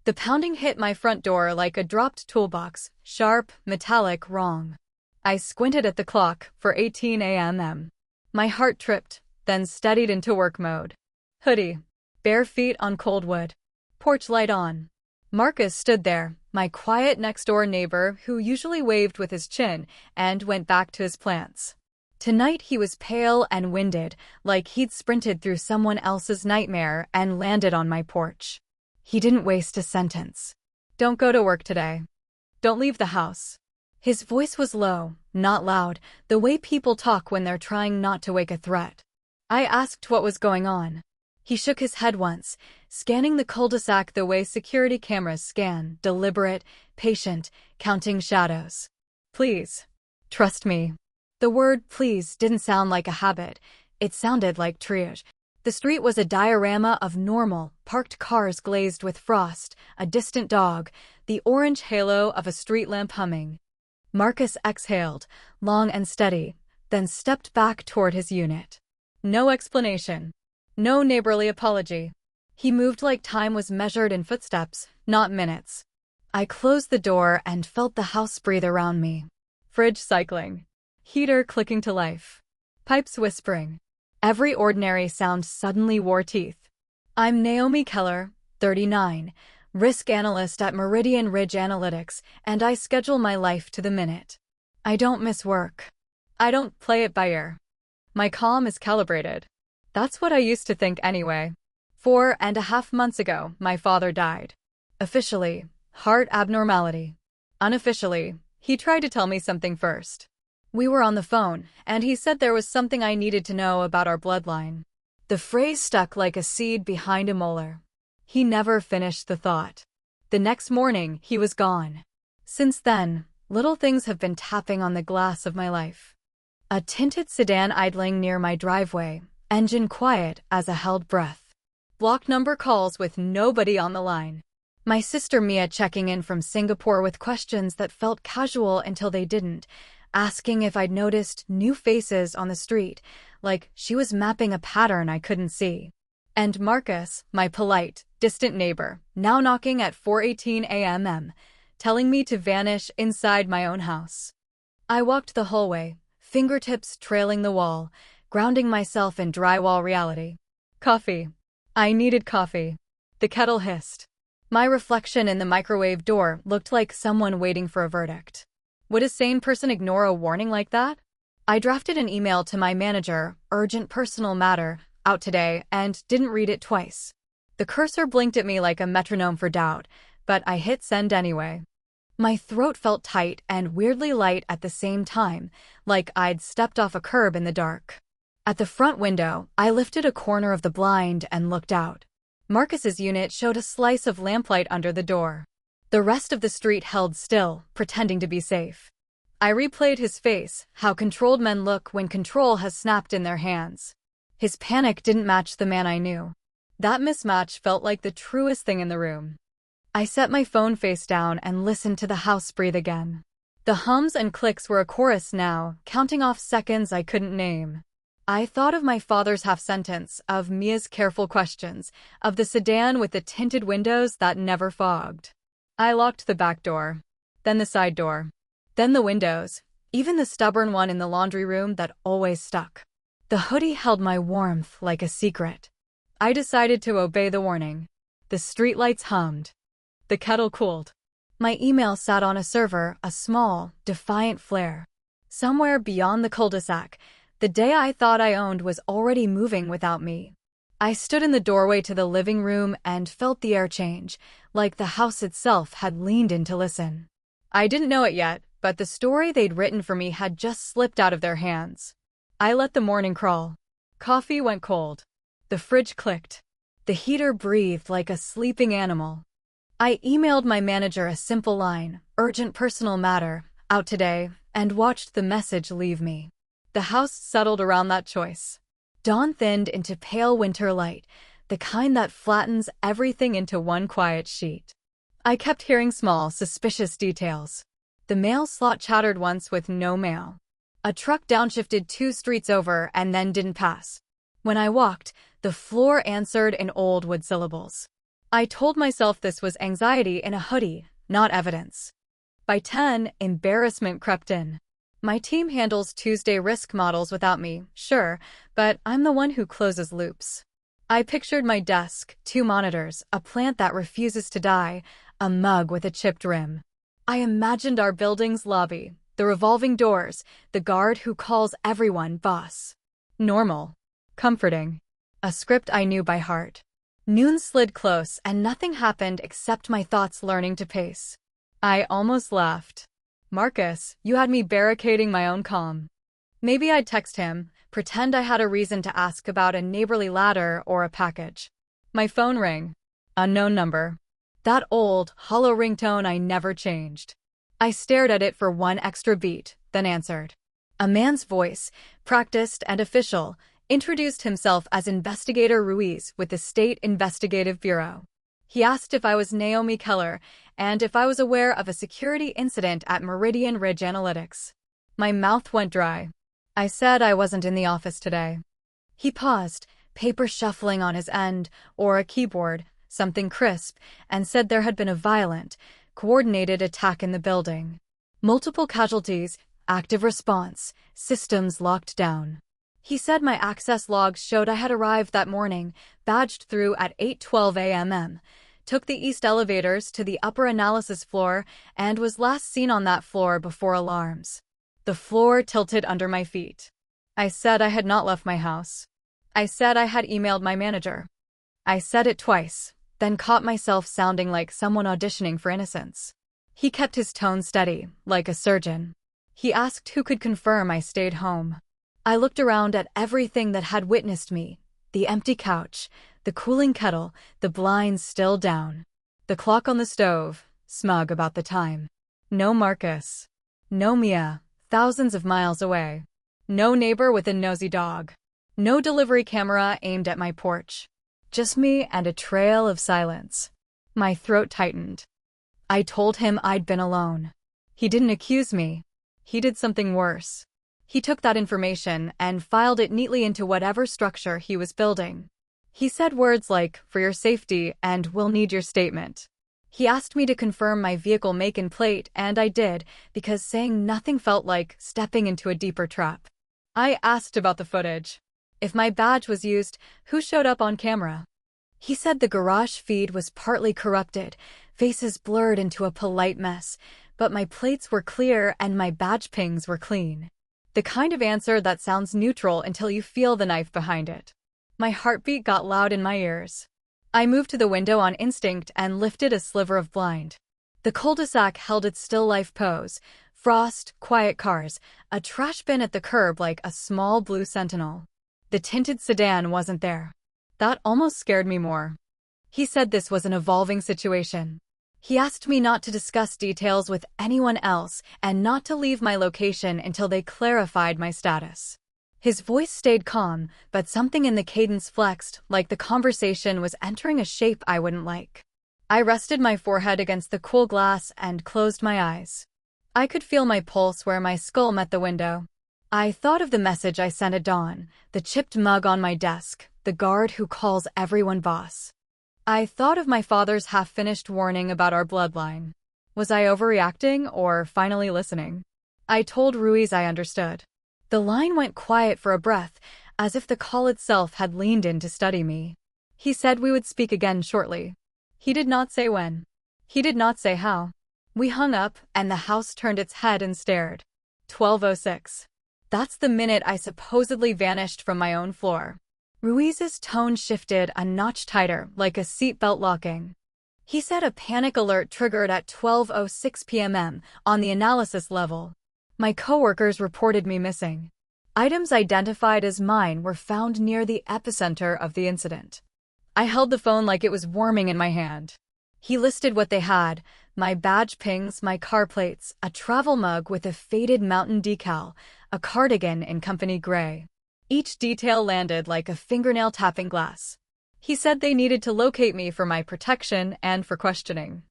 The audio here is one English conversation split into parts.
The pounding hit my front door like a dropped toolbox, sharp, metallic, wrong. I squinted at the clock for 18 a.m. My heart tripped, then steadied into work mode. Hoodie. Bare feet on cold wood. Porch light on. Marcus stood there, my quiet next-door neighbor who usually waved with his chin and went back to his plants. Tonight he was pale and winded, like he'd sprinted through someone else's nightmare and landed on my porch. He didn't waste a sentence. Don't go to work today. Don't leave the house. His voice was low, not loud, the way people talk when they're trying not to wake a threat. I asked what was going on. He shook his head once, scanning the cul-de-sac the way security cameras scan, deliberate, patient, counting shadows. Please. Trust me. The word please didn't sound like a habit. It sounded like triage. The street was a diorama of normal, parked cars glazed with frost, a distant dog, the orange halo of a street lamp humming. Marcus exhaled, long and steady, then stepped back toward his unit. No explanation. No neighborly apology. He moved like time was measured in footsteps, not minutes. I closed the door and felt the house breathe around me. Fridge cycling. Heater clicking to life. Pipes whispering. Every ordinary sound suddenly wore teeth. I'm Naomi Keller, 39, risk analyst at Meridian Ridge Analytics, and I schedule my life to the minute. I don't miss work. I don't play it by ear. My calm is calibrated. That's what I used to think anyway. 4.5 months ago, my father died. Officially, heart abnormality. Unofficially, he tried to tell me something first. We were on the phone, and he said there was something I needed to know about our bloodline. The phrase stuck like a seed behind a molar. He never finished the thought. The next morning, he was gone. Since then, little things have been tapping on the glass of my life. A tinted sedan idling near my driveway, engine quiet as a held breath. Block number calls with nobody on the line. My sister Mia checking in from Singapore with questions that felt casual until they didn't, asking if I'd noticed new faces on the street, like she was mapping a pattern I couldn't see. And Marcus, my polite, distant neighbor, now knocking at 4:18 a.m., telling me to vanish inside my own house. I walked the hallway, fingertips trailing the wall, grounding myself in drywall reality. Coffee. I needed coffee. The kettle hissed. My reflection in the microwave door looked like someone waiting for a verdict. Would a sane person ignore a warning like that? I drafted an email to my manager, urgent personal matter, out today, and didn't read it twice. The cursor blinked at me like a metronome for doubt, but I hit send anyway. My throat felt tight and weirdly light at the same time, like I'd stepped off a curb in the dark. At the front window, I lifted a corner of the blind and looked out. Marcus's unit showed a slice of lamplight under the door. The rest of the street held still, pretending to be safe. I replayed his face, how controlled men look when control has snapped in their hands. His panic didn't match the man I knew. That mismatch felt like the truest thing in the room. I set my phone face down and listened to the house breathe again. The hums and clicks were a chorus now, counting off seconds I couldn't name. I thought of my father's half-sentence, of Mia's careful questions, of the sedan with the tinted windows that never fogged. I locked the back door, then the side door, then the windows, even the stubborn one in the laundry room that always stuck. The hoodie held my warmth like a secret. I decided to obey the warning. The streetlights hummed. The kettle cooled. My email sat on a server, a small, defiant flare. Somewhere beyond the cul-de-sac, the day I thought I owned was already moving without me. I stood in the doorway to the living room and felt the air change, like the house itself had leaned in to listen. I didn't know it yet, but the story they'd written for me had just slipped out of their hands. I let the morning crawl. Coffee went cold. The fridge clicked. The heater breathed like a sleeping animal. I emailed my manager a simple line, urgent personal matter, out today, and watched the message leave me. The house settled around that choice. Dawn thinned into pale winter light, the kind that flattens everything into one quiet sheet. I kept hearing small, suspicious details. The mail slot chattered once with no mail. A truck downshifted 2 streets over and then didn't pass. When I walked, the floor answered in old wood syllables. I told myself this was anxiety in a hoodie, not evidence. By 10, embarrassment crept in. My team handles Tuesday risk models without me, sure, but I'm the one who closes loops. I pictured my desk, 2 monitors, a plant that refuses to die, a mug with a chipped rim. I imagined our building's lobby, the revolving doors, the guard who calls everyone boss. Normal. Comforting. A script I knew by heart. Noon slid close and nothing happened except my thoughts learning to pace. I almost laughed. Marcus, you had me barricading my own calm. Maybe I'd text him, pretend I had a reason to ask about a neighborly ladder or a package. My phone rang. Unknown number. That old, hollow ringtone I never changed. I stared at it for one extra beat, then answered. A man's voice, practiced and official, introduced himself as Investigator Ruiz with the State Investigative Bureau. He asked if I was Naomi Keller and if I was aware of a security incident at Meridian Ridge Analytics. My mouth went dry. I said I wasn't in the office today. He paused, paper shuffling on his end, or a keyboard, something crisp, and said there had been a violent, coordinated attack in the building. Multiple casualties, active response, systems locked down. He said my access logs showed I had arrived that morning, badged through at 8:12 a.m., took the east elevators to the upper analysis floor, and was last seen on that floor before alarms. The floor tilted under my feet. I said I had not left my house. I said I had emailed my manager. I said it twice, then caught myself sounding like someone auditioning for innocence. He kept his tone steady, like a surgeon. He asked who could confirm I stayed home. I looked around at everything that had witnessed me. The empty couch, the cooling kettle, the blinds still down. The clock on the stove, smug about the time. No Marcus. No Mia, thousands of miles away. No neighbor with a nosy dog. No delivery camera aimed at my porch. Just me and a trail of silence. My throat tightened. I told him I'd been alone. He didn't accuse me. He did something worse. He took that information and filed it neatly into whatever structure he was building. He said words like, "for your safety," and "we'll need your statement." He asked me to confirm my vehicle make and plate, and I did, because saying nothing felt like stepping into a deeper trap. I asked about the footage. If my badge was used, who showed up on camera? He said the garage feed was partly corrupted, faces blurred into a polite mess, but my plates were clear and my badge pings were clean. The kind of answer that sounds neutral until you feel the knife behind it. My heartbeat got loud in my ears. I moved to the window on instinct and lifted a sliver of blind. The cul-de-sac held its still life pose. Frost, quiet cars, a trash bin at the curb like a small blue sentinel. The tinted sedan wasn't there. That almost scared me more. He said this was an evolving situation. He asked me not to discuss details with anyone else and not to leave my location until they clarified my status. His voice stayed calm, but something in the cadence flexed, like the conversation was entering a shape I wouldn't like. I rested my forehead against the cool glass and closed my eyes. I could feel my pulse where my skull met the window. I thought of the message I sent at dawn, the chipped mug on my desk, the guard who calls everyone boss. I thought of my father's half-finished warning about our bloodline. Was I overreacting or finally listening? I told Ruiz I understood. The line went quiet for a breath, as if the call itself had leaned in to study me. He said we would speak again shortly. He did not say when. He did not say how. We hung up, and the house turned its head and stared. 12:06. That's the minute I supposedly vanished from my own floor. Ruiz's tone shifted a notch tighter, like a seatbelt locking. He said a panic alert triggered at 12:06 p.m. on the analysis level. My coworkers reported me missing. Items identified as mine were found near the epicenter of the incident. I held the phone like it was warming in my hand. He listed what they had: my badge pings, my car plates, a travel mug with a faded mountain decal, a cardigan in company gray. Each detail landed like a fingernail tapping glass. He said they needed to locate me for my protection and for questioning.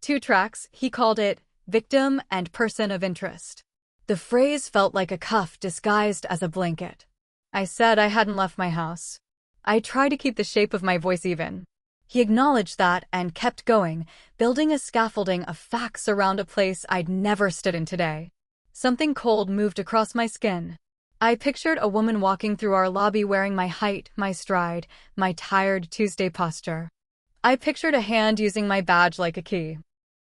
2 tracks, he called it, victim and person of interest. The phrase felt like a cuff disguised as a blanket. I said I hadn't left my house. I tried to keep the shape of my voice even. He acknowledged that and kept going, building a scaffolding of facts around a place I'd never stood in today. Something cold moved across my skin. I pictured a woman walking through our lobby wearing my height, my stride, my tired Tuesday posture. I pictured a hand using my badge like a key.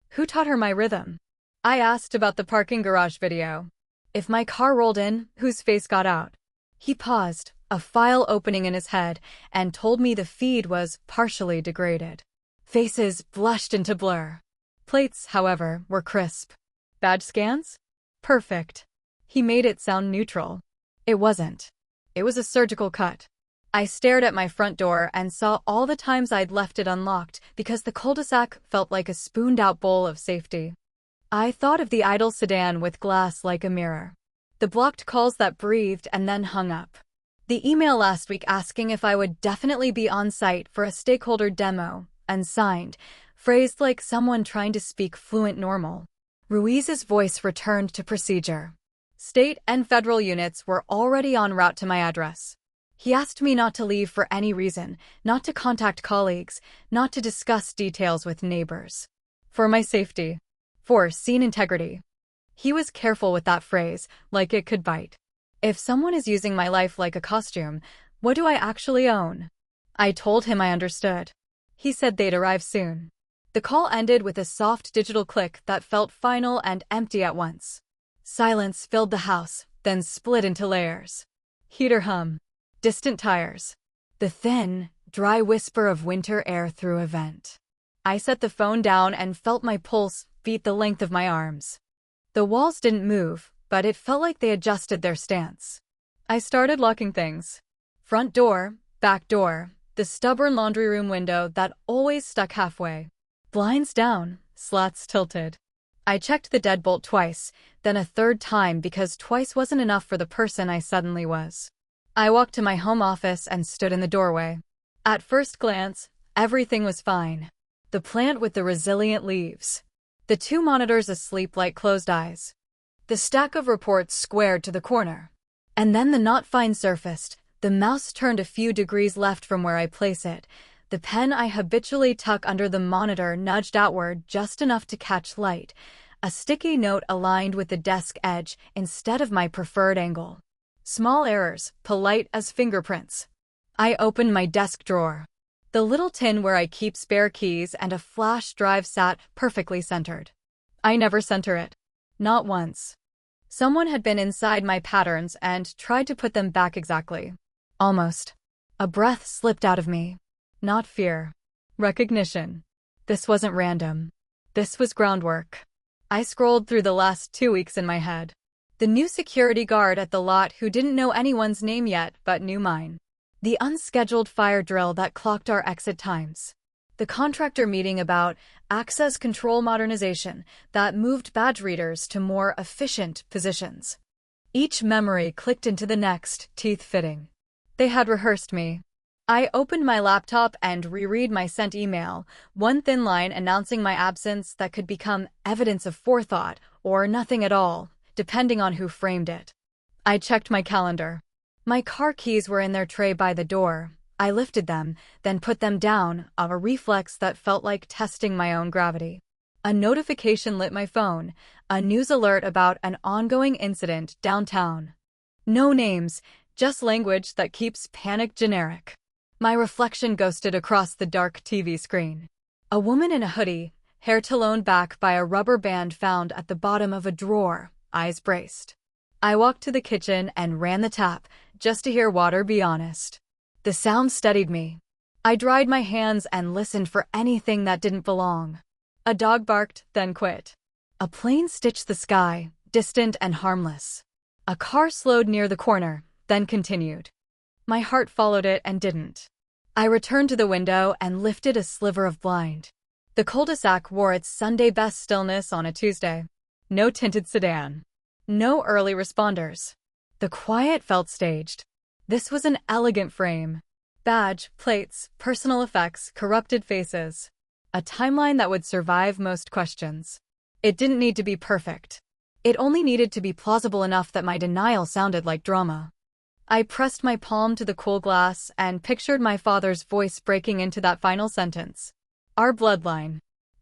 Who taught her my rhythm? I asked about the parking garage video. If my car rolled in, whose face got out? He paused, a file opening in his head, and told me the feed was partially degraded. Faces blushed into blur. Plates, however, were crisp. Badge scans? Perfect. He made it sound neutral. It wasn't. It was a surgical cut. I stared at my front door and saw all the times I'd left it unlocked because the cul-de-sac felt like a spooned-out bowl of safety. I thought of the idle sedan with glass like a mirror. The blocked calls that breathed and then hung up. The email last week asking if I would definitely be on site for a stakeholder demo, and signed, phrased like someone trying to speak fluent normal. Ruiz's voice returned to procedure. State and federal units were already en route to my address. He asked me not to leave for any reason, not to contact colleagues, not to discuss details with neighbors. For my safety. For scene integrity. He was careful with that phrase, like it could bite. If someone is using my life like a costume, what do I actually own? I told him I understood. He said they'd arrive soon. The call ended with a soft digital click that felt final and empty at once. Silence filled the house, then split into layers. Heater hum. Distant tires. The thin, dry whisper of winter air through a vent. I set the phone down and felt my pulse beat the length of my arms. The walls didn't move, but it felt like they adjusted their stance. I started locking things. Front door, back door, the stubborn laundry room window that always stuck halfway. Blinds down, slats tilted. I checked the deadbolt twice, then a third time because twice wasn't enough for the person I suddenly was. I walked to my home office and stood in the doorway. At first glance, everything was fine. The plant with the resilient leaves. The two monitors asleep like closed eyes. The stack of reports squared to the corner. And then the knot fine surfaced, the mouse turned a few degrees left from where I place it. The pen I habitually tuck under the monitor nudged outward just enough to catch light. A sticky note aligned with the desk edge instead of my preferred angle. Small errors, polite as fingerprints. I opened my desk drawer. The little tin where I keep spare keys and a flash drive sat perfectly centered. I never center it. Not once. Someone had been inside my patterns and tried to put them back exactly. Almost. A breath slipped out of me. Not fear. Recognition. This wasn't random. This was groundwork. I scrolled through the last 2 weeks in my head. The new security guard at the lot who didn't know anyone's name yet but knew mine. The unscheduled fire drill that clocked our exit times. The contractor meeting about access control modernization that moved badge readers to more efficient positions. Each memory clicked into the next, teeth fitting. They had rehearsed me. I opened my laptop and reread my sent email, one thin line announcing my absence that could become evidence of forethought or nothing at all, depending on who framed it. I checked my calendar. My car keys were in their tray by the door. I lifted them, then put them down, a reflex that felt like testing my own gravity. A notification lit my phone, a news alert about an ongoing incident downtown. No names, just language that keeps panic generic. My reflection ghosted across the dark TV screen. A woman in a hoodie, hair taloned back by a rubber band found at the bottom of a drawer, eyes braced. I walked to the kitchen and ran the tap, just to hear water, be honest. The sound steadied me. I dried my hands and listened for anything that didn't belong. A dog barked, then quit. A plane stitched the sky, distant and harmless. A car slowed near the corner, then continued. My heart followed it and didn't. I returned to the window and lifted a sliver of blind. The cul-de-sac wore its Sunday best stillness on a Tuesday. No tinted sedan. No early responders. The quiet felt staged. This was an elegant frame. Badge, plates, personal effects, corrupted faces. A timeline that would survive most questions. It didn't need to be perfect. It only needed to be plausible enough that my denial sounded like drama. I pressed my palm to the cool glass and pictured my father's voice breaking into that final sentence. Our bloodline.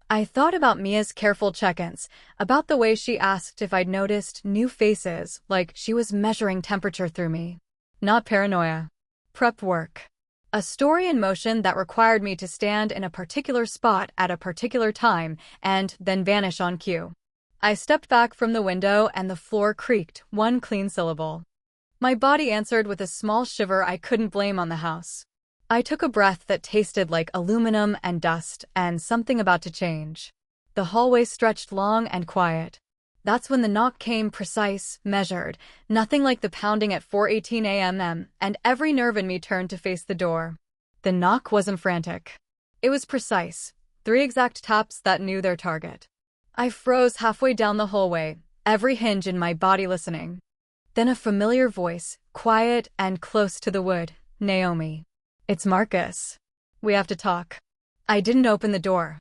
I thought about Mia's careful check-ins, about the way she asked if I'd noticed new faces, like she was measuring temperature through me. Not paranoia. Prep work. A story in motion that required me to stand in a particular spot at a particular time and then vanish on cue. I stepped back from the window and the floor creaked, one clean syllable. My body answered with a small shiver I couldn't blame on the house. I took a breath that tasted like aluminum and dust and something about to change. The hallway stretched long and quiet. That's when the knock came, precise, measured, nothing like the pounding at 4:18 a.m., and every nerve in me turned to face the door. The knock wasn't frantic. It was precise, 3 exact taps that knew their target. I froze halfway down the hallway, every hinge in my body listening. Then a familiar voice, quiet and close to the wood. Naomi. It's Marcus. We have to talk. I didn't open the door.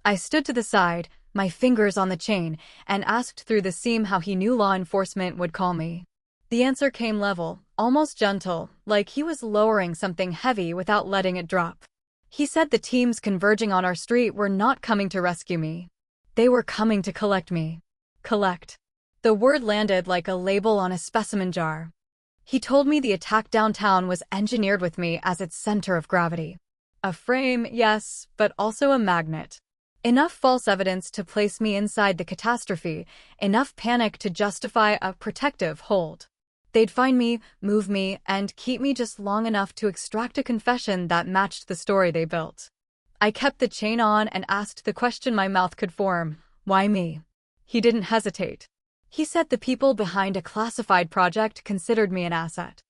I stood to the side, my fingers on the chain, and asked through the seam how he knew law enforcement would call me. The answer came level, almost gentle, like he was lowering something heavy without letting it drop. He said the teams converging on our street were not coming to rescue me. They were coming to collect me. Collect. The word landed like a label on a specimen jar. He told me the attack downtown was engineered with me as its center of gravity. A frame, yes, but also a magnet. Enough false evidence to place me inside the catastrophe, enough panic to justify a protective hold. They'd find me, move me, and keep me just long enough to extract a confession that matched the story they built. I kept the chain on and asked the question my mouth could form. Why me? He didn't hesitate. He said the people behind a classified project considered me an asset.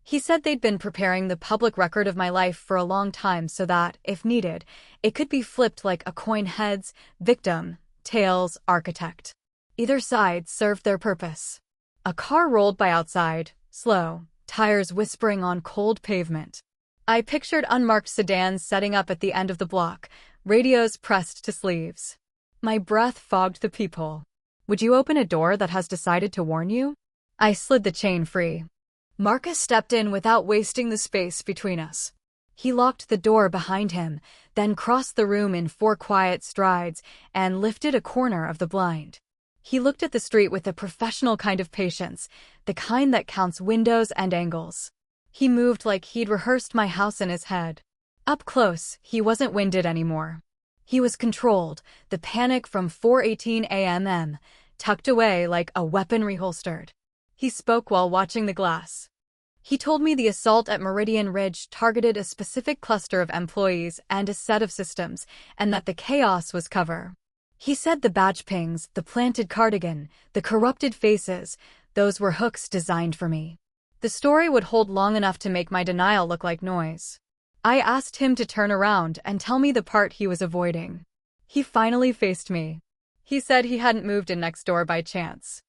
He said they'd been preparing the public record of my life for a long time so that, if needed, it could be flipped like a coin: heads, victim, tails, architect. Either side served their purpose. A car rolled by outside, slow, tires whispering on cold pavement. I pictured unmarked sedans setting up at the end of the block, radios pressed to sleeves. My breath fogged the peephole. Would you open a door that has decided to warn you? I slid the chain free. Marcus stepped in without wasting the space between us. He locked the door behind him, then crossed the room in 4 quiet strides and lifted a corner of the blind. He looked at the street with a professional kind of patience, the kind that counts windows and angles. He moved like he'd rehearsed my house in his head. Up close, he wasn't winded anymore. He was controlled, the panic from 4:18 a.m. tucked away like a weapon reholstered. He spoke while watching the glass. He told me the assault at Meridian Ridge targeted a specific cluster of employees and a set of systems, and that the chaos was cover. He said the badge pings, the planted cardigan, the corrupted faces, those were hooks designed for me. The story would hold long enough to make my denial look like noise. I asked him to turn around and tell me the part he was avoiding. He finally faced me. He said he hadn't moved in next door by chance.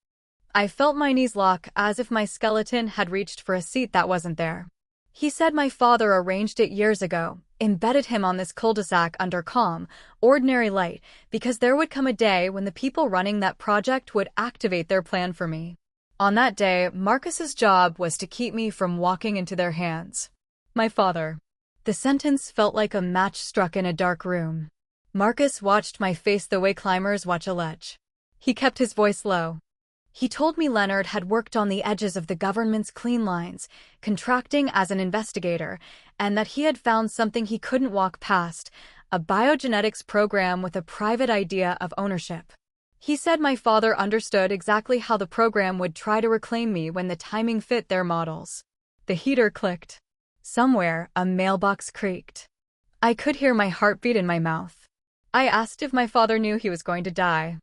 I felt my knees lock as if my skeleton had reached for a seat that wasn't there. He said my father arranged it years ago, embedded him on this cul-de-sac under calm, ordinary light, because there would come a day when the people running that project would activate their plan for me. On that day, Marcus's job was to keep me from walking into their hands. My father. The sentence felt like a match struck in a dark room. Marcus watched my face the way climbers watch a ledge. He kept his voice low. He told me Leonard had worked on the edges of the government's clean lines, contracting as an investigator, and that he had found something he couldn't walk past, a biogenetics program with a private idea of ownership. He said my father understood exactly how the program would try to reclaim me when the timing fit their models. The heater clicked. Somewhere, a mailbox creaked. I could hear my heartbeat in my mouth. I asked if my father knew he was going to die.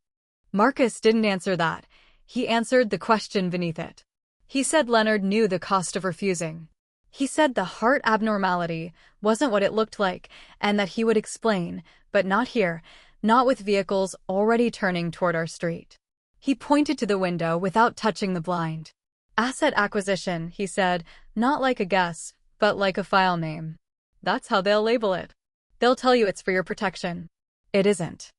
Marcus didn't answer that. He answered the question beneath it. He said Leonard knew the cost of refusing. He said the heart abnormality wasn't what it looked like, and that he would explain, but not here, not with vehicles already turning toward our street. He pointed to the window without touching the blind. Asset acquisition, he said, not like a guess, but like a file name. That's how they'll label it. They'll tell you it's for your protection. It isn't.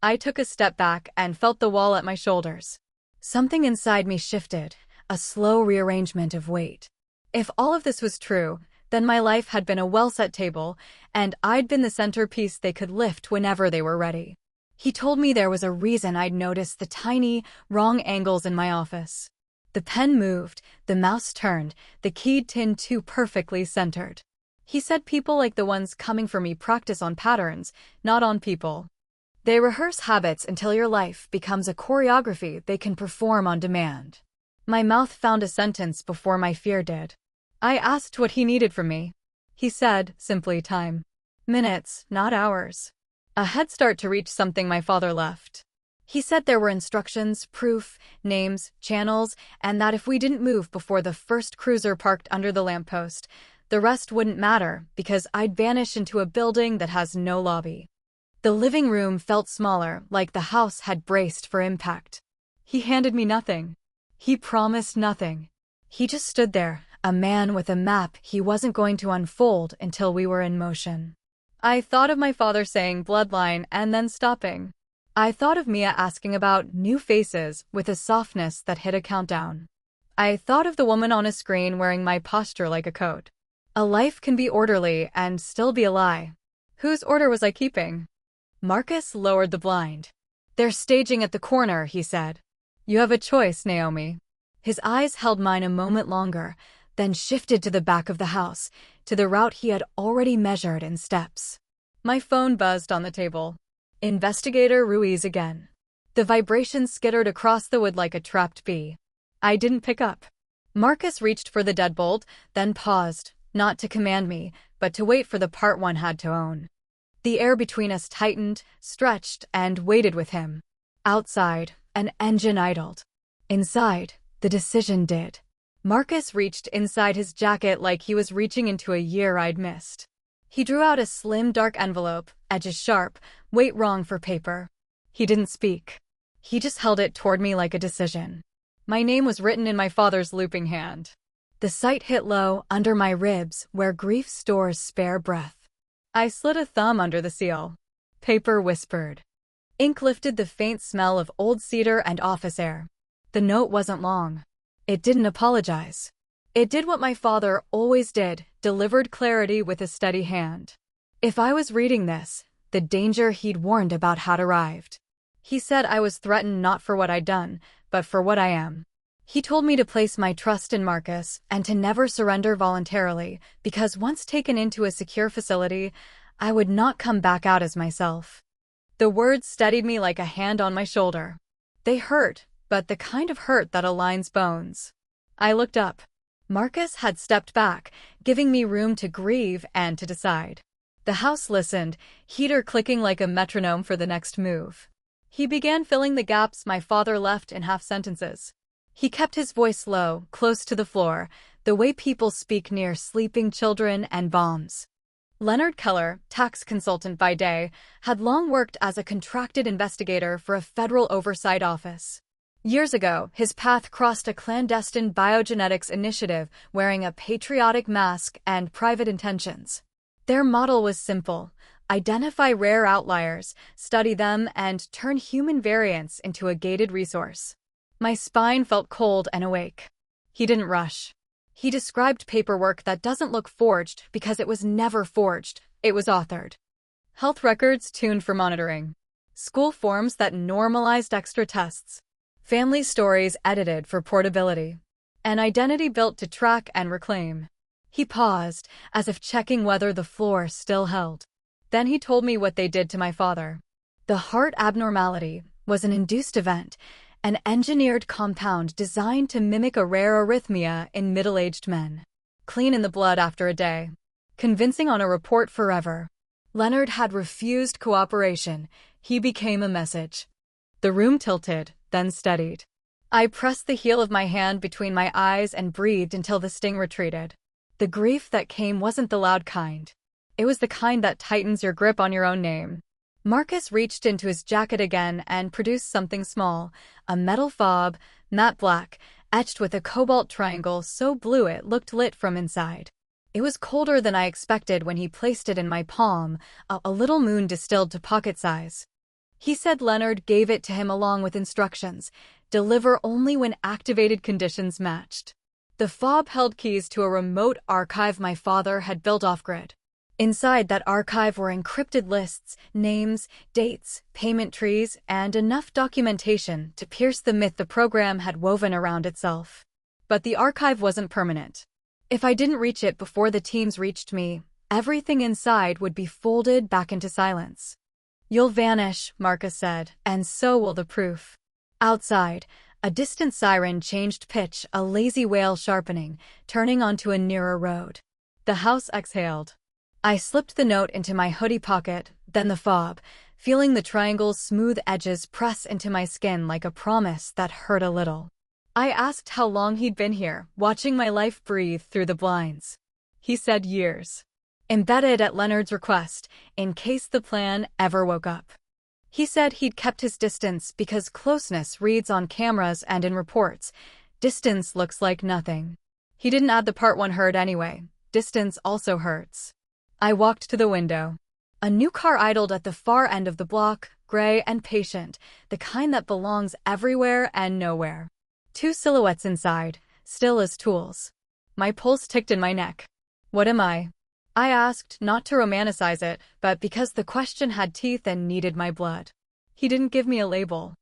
I took a step back and felt the wall at my shoulders. Something inside me shifted, a slow rearrangement of weight. If all of this was true, then my life had been a well-set table, and I'd been the centerpiece they could lift whenever they were ready. He told me there was a reason I'd noticed the tiny, wrong angles in my office. The pen moved, the mouse turned, the keyed tin too perfectly centered. He said people like the ones coming for me practice on patterns, not on people. They rehearse habits until your life becomes a choreography they can perform on demand. My mouth found a sentence before my fear did. I asked what he needed from me. He said, simply time. Minutes, not hours. A head start to reach something my father left. He said there were instructions, proof, names, channels, and that if we didn't move before the first cruiser parked under the lamppost, the rest wouldn't matter because I'd vanish into a building that has no lobby. The living room felt smaller, like the house had braced for impact. He handed me nothing. He promised nothing. He just stood there, a man with a map he wasn't going to unfold until we were in motion. I thought of my father saying bloodline and then stopping. I thought of Mia asking about new faces with a softness that hit a countdown. I thought of the woman on a screen wearing my posture like a coat. A life can be orderly and still be a lie. Whose order was I keeping? Marcus lowered the blind. They're staging at the corner, he said. You have a choice, Naomi. His eyes held mine a moment longer, then shifted to the back of the house, to the route he had already measured in steps. My phone buzzed on the table. Investigator Ruiz again. The vibration skittered across the wood like a trapped bee. I didn't pick up. Marcus reached for the deadbolt, then paused, not to command me, but to wait for the part one had to own. The air between us tightened, stretched, and waited with him. Outside, an engine idled. Inside, the decision did. Marcus reached inside his jacket like he was reaching into a year I'd missed. He drew out a slim, dark envelope, edges sharp, weight wrong for paper. He didn't speak. He just held it toward me like a decision. My name was written in my father's looping hand. The sight hit low, under my ribs, where grief stores spare breath. I slid a thumb under the seal. Paper whispered. Ink lifted the faint smell of old cedar and office air. The note wasn't long. It didn't apologize. It did what my father always did, delivered clarity with a steady hand. If I was reading this, the danger he'd warned about had arrived. He said I was threatened not for what I'd done, but for what I am. He told me to place my trust in Marcus and to never surrender voluntarily, because once taken into a secure facility, I would not come back out as myself. The words steadied me like a hand on my shoulder. They hurt, but the kind of hurt that aligns bones. I looked up. Marcus had stepped back, giving me room to grieve and to decide. The house listened, heater clicking like a metronome for the next move. He began filling the gaps my father left in half sentences. He kept his voice low, close to the floor, the way people speak near sleeping children and bombs. Leonard Keller, tax consultant by day, had long worked as a contracted investigator for a federal oversight office. Years ago, his path crossed a clandestine biogenetics initiative wearing a patriotic mask and private intentions. Their model was simple: identify rare outliers, study them, and turn human variants into a gated resource. My spine felt cold and awake. He didn't rush. He described paperwork that doesn't look forged because it was never forged, it was authored. Health records tuned for monitoring. School forms that normalized extra tests. Family stories edited for portability. An identity built to track and reclaim. He paused, as if checking whether the floor still held. Then he told me what they did to my father. The heart abnormality was an induced event, an engineered compound designed to mimic a rare arrhythmia in middle-aged men. Clean in the blood after a day. Convincing on a report forever. Leonard had refused cooperation. He became a message. The room tilted, then steadied. I pressed the heel of my hand between my eyes and breathed until the sting retreated. The grief that came wasn't the loud kind. It was the kind that tightens your grip on your own name. Marcus reached into his jacket again and produced something small, a metal fob, matte black, etched with a cobalt triangle so blue it looked lit from inside. It was colder than I expected when he placed it in my palm, a little moon distilled to pocket size. He said Leonard gave it to him along with instructions: deliver only when activated conditions matched. The fob held keys to a remote archive my father had built off-grid. Inside that archive were encrypted lists, names, dates, payment trees, and enough documentation to pierce the myth the program had woven around itself. But the archive wasn't permanent. If I didn't reach it before the teams reached me, everything inside would be folded back into silence. "You'll vanish," Marcus said, "and so will the proof." Outside, a distant siren changed pitch, a lazy wail sharpening, turning onto a nearer road. The house exhaled. I slipped the note into my hoodie pocket, then the fob, feeling the triangle's smooth edges press into my skin like a promise that hurt a little. I asked how long he'd been here, watching my life breathe through the blinds. He said years. Embedded at Leonard's request, in case the plan ever woke up. He said he'd kept his distance because closeness reads on cameras and in reports. Distance looks like nothing. He didn't add the part one heard anyway. Distance also hurts. I walked to the window. A new car idled at the far end of the block, gray and patient, the kind that belongs everywhere and nowhere. Two silhouettes inside, still as tools. My pulse ticked in my neck. "What am I?" I asked, not to romanticize it, but because the question had teeth and needed my blood. He didn't give me a label.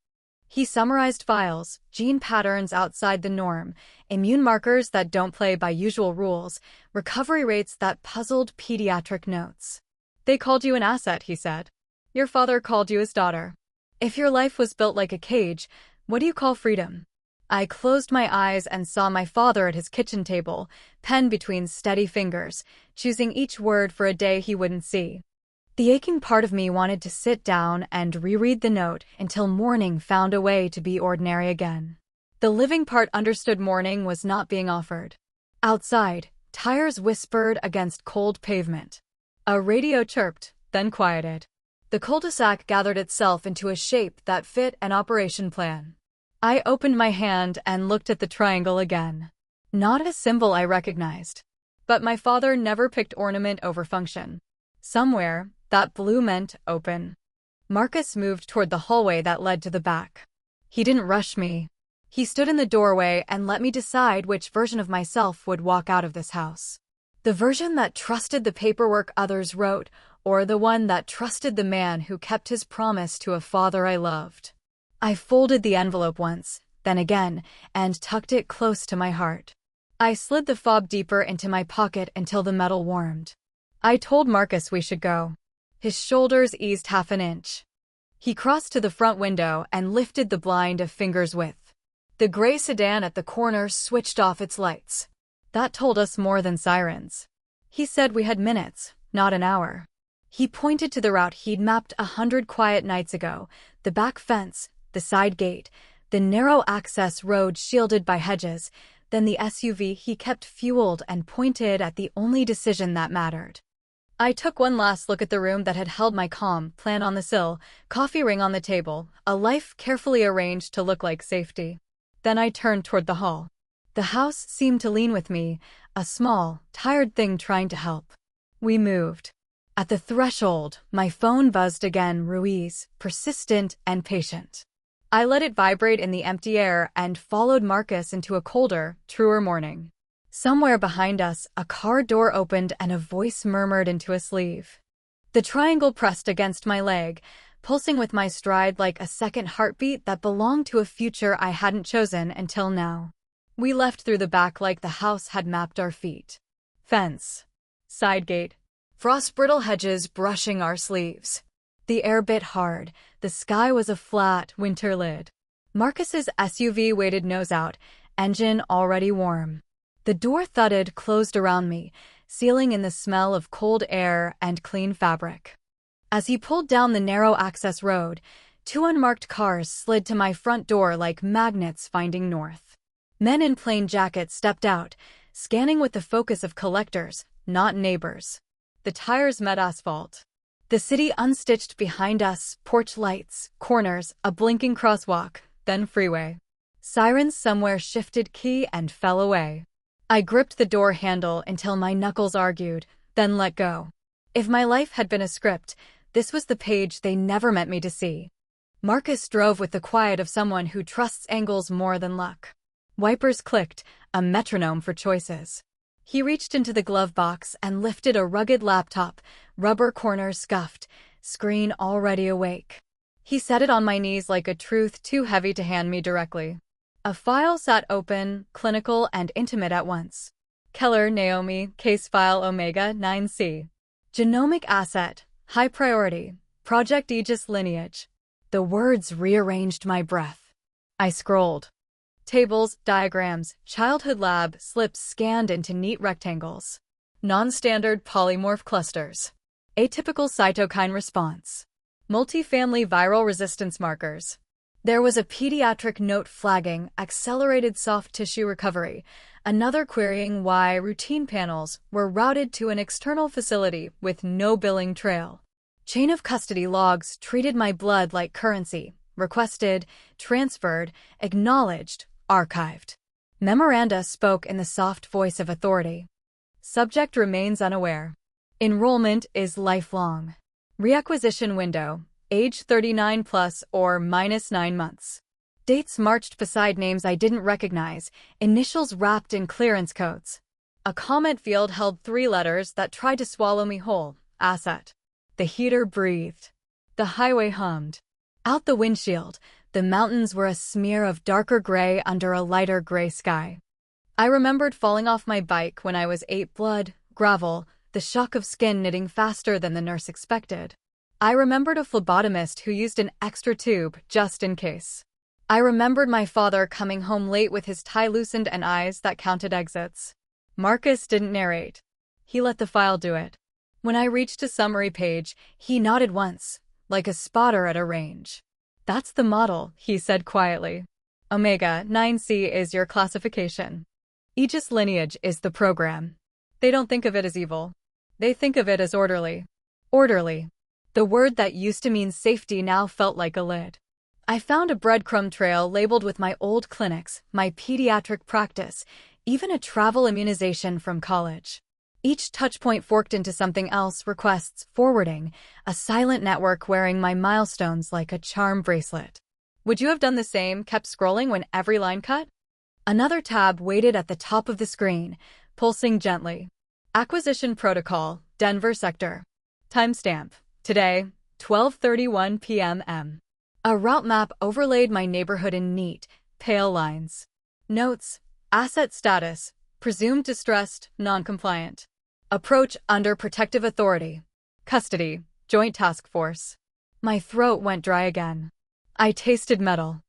He summarized files, gene patterns outside the norm, immune markers that don't play by usual rules, recovery rates that puzzled pediatric notes. "They called you an asset," he said. "Your father called you his daughter. If your life was built like a cage, what do you call freedom?" I closed my eyes and saw my father at his kitchen table, pen between steady fingers, choosing each word for a day he wouldn't see. The aching part of me wanted to sit down and reread the note until morning found a way to be ordinary again. The living part understood morning was not being offered. Outside, tires whispered against cold pavement. A radio chirped, then quieted. The cul-de-sac gathered itself into a shape that fit an operation plan. I opened my hand and looked at the triangle again. Not a symbol I recognized. But my father never picked ornament over function. Somewhere, that blue meant open. Marcus moved toward the hallway that led to the back. He didn't rush me. He stood in the doorway and let me decide which version of myself would walk out of this house. The version that trusted the paperwork others wrote, or the one that trusted the man who kept his promise to a father I loved. I folded the envelope once, then again, and tucked it close to my heart. I slid the fob deeper into my pocket until the metal warmed. I told Marcus we should go. His shoulders eased half an inch. He crossed to the front window and lifted the blind a finger's width. The gray sedan at the corner switched off its lights. That told us more than sirens. He said we had minutes, not an hour. He pointed to the route he'd mapped 100 quiet nights ago, the back fence, the side gate, the narrow access road shielded by hedges, then the SUV he kept fueled and pointed at the only decision that mattered. I took one last look at the room that had held my calm, plan on the sill, coffee ring on the table, a life carefully arranged to look like safety. Then I turned toward the hall. The house seemed to lean with me, a small, tired thing trying to help. We moved. At the threshold, my phone buzzed again, Ruiz, persistent and patient. I let it vibrate in the empty air and followed Marcus into a colder, truer morning. Somewhere behind us, a car door opened and a voice murmured into a sleeve. The triangle pressed against my leg, pulsing with my stride like a second heartbeat that belonged to a future I hadn't chosen until now. We left through the back like the house had mapped our feet. Fence. Side gate. Frost-brittle hedges brushing our sleeves. The air bit hard. The sky was a flat, winter lid. Marcus's SUV waited nose out, engine already warm. The door thudded closed around me, sealing in the smell of cold air and clean fabric. As he pulled down the narrow access road, two unmarked cars slid to my front door like magnets finding north. Men in plain jackets stepped out, scanning with the focus of collectors, not neighbors. The tires met asphalt. The city unstitched behind us, porch lights, corners, a blinking crosswalk, then freeway. Sirens somewhere shifted key and fell away. I gripped the door handle until my knuckles argued, then let go. If my life had been a script, this was the page they never meant me to see. Marcus drove with the quiet of someone who trusts angles more than luck. Wipers clicked, a metronome for choices. He reached into the glove box and lifted a rugged laptop, rubber corners scuffed, screen already awake. He set it on my knees like a truth too heavy to hand me directly. A file sat open, clinical and intimate at once. Keller, Naomi, case file Omega 9C. Genomic asset, high priority, Project Aegis lineage. The words rearranged my breath. I scrolled. Tables, diagrams, childhood lab slips scanned into neat rectangles. Non-standard polymorph clusters. Atypical cytokine response. Multifamily viral resistance markers. There was a pediatric note flagging accelerated soft tissue recovery, another querying why routine panels were routed to an external facility with no billing trail. Chain of custody logs treated my blood like currency, requested, transferred, acknowledged, archived. Memoranda spoke in the soft voice of authority. Subject remains unaware. Enrollment is lifelong. Reacquisition window, age 39 plus or minus 9 months. Dates marched beside names I didn't recognize, initials wrapped in clearance codes. A comment field held 3 letters that tried to swallow me whole, asset. The heater breathed. The highway hummed. Out the windshield, the mountains were a smear of darker gray under a lighter gray sky. I remembered falling off my bike when I was 8, blood, gravel, the shock of skin knitting faster than the nurse expected. I remembered a phlebotomist who used an extra tube just in case. I remembered my father coming home late with his tie loosened and eyes that counted exits. Marcus didn't narrate. He let the file do it. When I reached a summary page, he nodded once, like a spotter at a range. That's the model, he said quietly. Omega 9C is your classification. Aegis lineage is the program. They don't think of it as evil. They think of it as orderly. Orderly. The word that used to mean safety now felt like a lid. I found a breadcrumb trail labeled with my old clinics, my pediatric practice, even a travel immunization from college. Each touchpoint forked into something else, requests, forwarding, a silent network wearing my milestones like a charm bracelet. Would you have done the same, kept scrolling when every line cut? Another tab waited at the top of the screen, pulsing gently. Acquisition protocol, Denver sector. Timestamp, today, 12:31 p.m. A route map overlaid my neighborhood in neat, pale lines. Notes, asset status, presumed distressed, non-compliant. Approach under protective authority. Custody, joint task force. My throat went dry again. I tasted metal.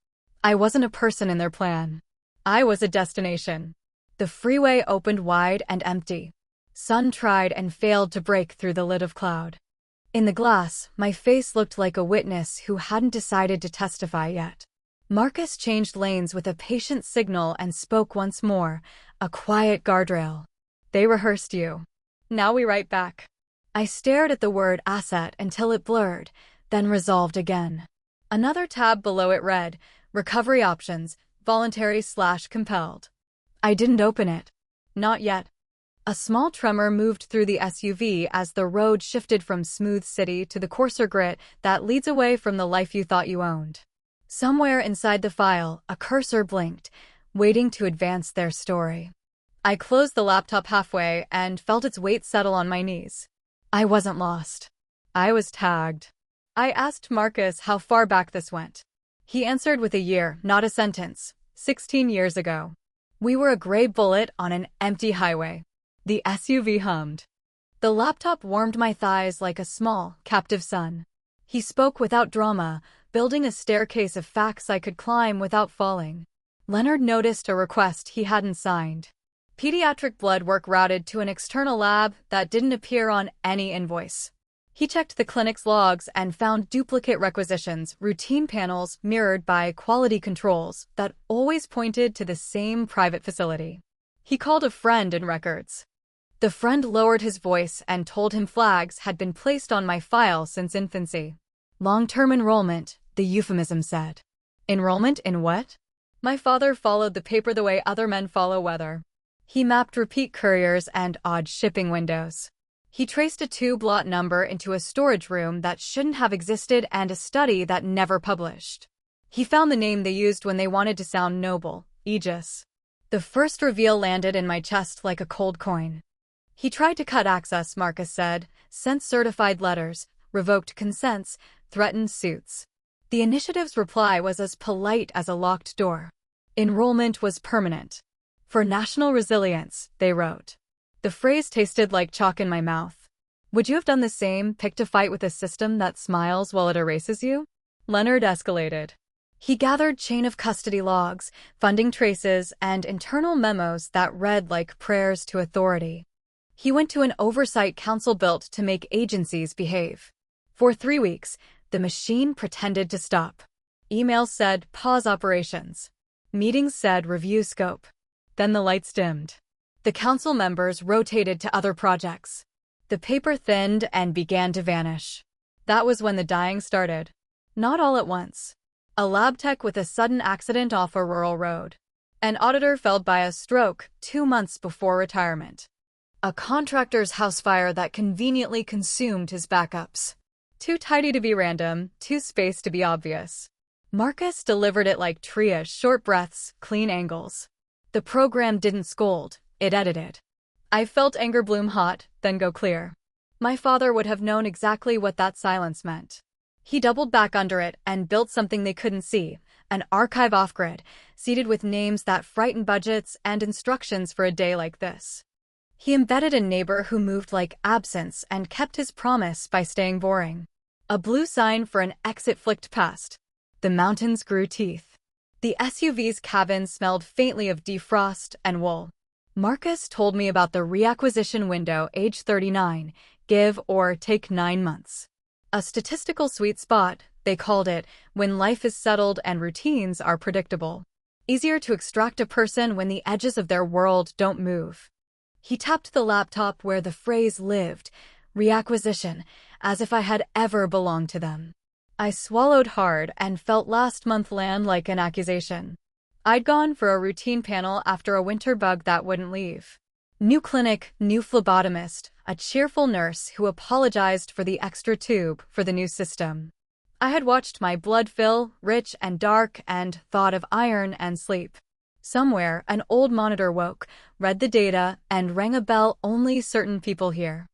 I wasn't a person in their plan. I was a destination. The freeway opened wide and empty. Sun tried and failed to break through the lid of cloud. In the glass, my face looked like a witness who hadn't decided to testify yet. Marcus changed lanes with a patient signal and spoke once more, a quiet guardrail. They rehearsed you. Now we write back. I stared at the word asset until it blurred, then resolved again. Another tab below it read, recovery options, voluntary/compelled. I didn't open it. Not yet. A small tremor moved through the SUV as the road shifted from smooth city to the coarser grit that leads away from the life you thought you owned. Somewhere inside the file, a cursor blinked, waiting to advance their story. I closed the laptop halfway and felt its weight settle on my knees. I wasn't lost. I was tagged. I asked Marcus how far back this went. He answered with a year, not a sentence. 16 years ago. We were a gray bullet on an empty highway. The SUV hummed. The laptop warmed my thighs like a small, captive sun. He spoke without drama, building a staircase of facts I could climb without falling. Leonard noticed a request he hadn't signed. Pediatric blood work routed to an external lab that didn't appear on any invoice. He checked the clinic's logs and found duplicate requisitions, routine panels mirrored by quality controls that always pointed to the same private facility. He called a friend in records. The friend lowered his voice and told him flags had been placed on my file since infancy. Long-term enrollment, the euphemism said. Enrollment in what? My father followed the paper the way other men follow weather. He mapped repeat couriers and odd shipping windows. He traced a tube lot number into a storage room that shouldn't have existed and a study that never published. He found the name they used when they wanted to sound noble, Aegis. The first reveal landed in my chest like a cold coin. He tried to cut access, Marcus said, sent certified letters, revoked consents, threatened suits. The initiative's reply was as polite as a locked door. Enrollment was permanent. For national resilience, they wrote. The phrase tasted like chalk in my mouth. Would you have done the same, picked a fight with a system that smiles while it erases you? Leonard escalated. He gathered chain of custody logs, funding traces, and internal memos that read like prayers to authority. He went to an oversight council built to make agencies behave. For 3 weeks, the machine pretended to stop. Emails said, pause operations. Meetings said, review scope. Then the lights dimmed. The council members rotated to other projects. The paper thinned and began to vanish. That was when the dying started. Not all at once. A lab tech with a sudden accident off a rural road. An auditor felled by a stroke 2 months before retirement. A contractor's house fire that conveniently consumed his backups. Too tidy to be random, too spaced to be obvious. Marcus delivered it like triage, short breaths, clean angles. The program didn't scold, it edited. I felt anger bloom hot, then go clear. My father would have known exactly what that silence meant. He doubled back under it and built something they couldn't see, an archive off-grid, seeded with names that frightened budgets and instructions for a day like this. He embedded a neighbor who moved like absence and kept his promise by staying boring. A blue sign for an exit flicked past. The mountains grew teeth. The SUV's cabin smelled faintly of defrost and wool. Marcus told me about the reacquisition window, age 39, give or take 9 months. A statistical sweet spot, they called it, when life is settled and routines are predictable. Easier to extract a person when the edges of their world don't move. He tapped the laptop where the phrase lived, reacquisition, as if I had ever belonged to them. I swallowed hard and felt last month land like an accusation. I'd gone for a routine panel after a winter bug that wouldn't leave. New clinic, new phlebotomist, a cheerful nurse who apologized for the extra tube for the new system. I had watched my blood fill, rich and dark, and thought of iron and sleep. Somewhere, an old monitor woke, read the data, and rang a bell only certain people hear.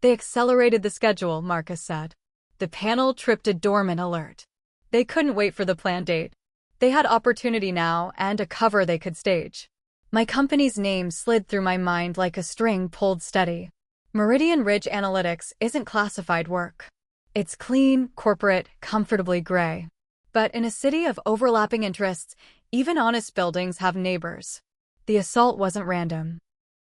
They accelerated the schedule, Marcus said. The panel tripped a dormant alert. They couldn't wait for the planned date. They had opportunity now and a cover they could stage. My company's name slid through my mind like a string pulled steady. Meridian Ridge Analytics isn't classified work. It's clean, corporate, comfortably gray. But in a city of overlapping interests, even honest buildings have neighbors. The assault wasn't random.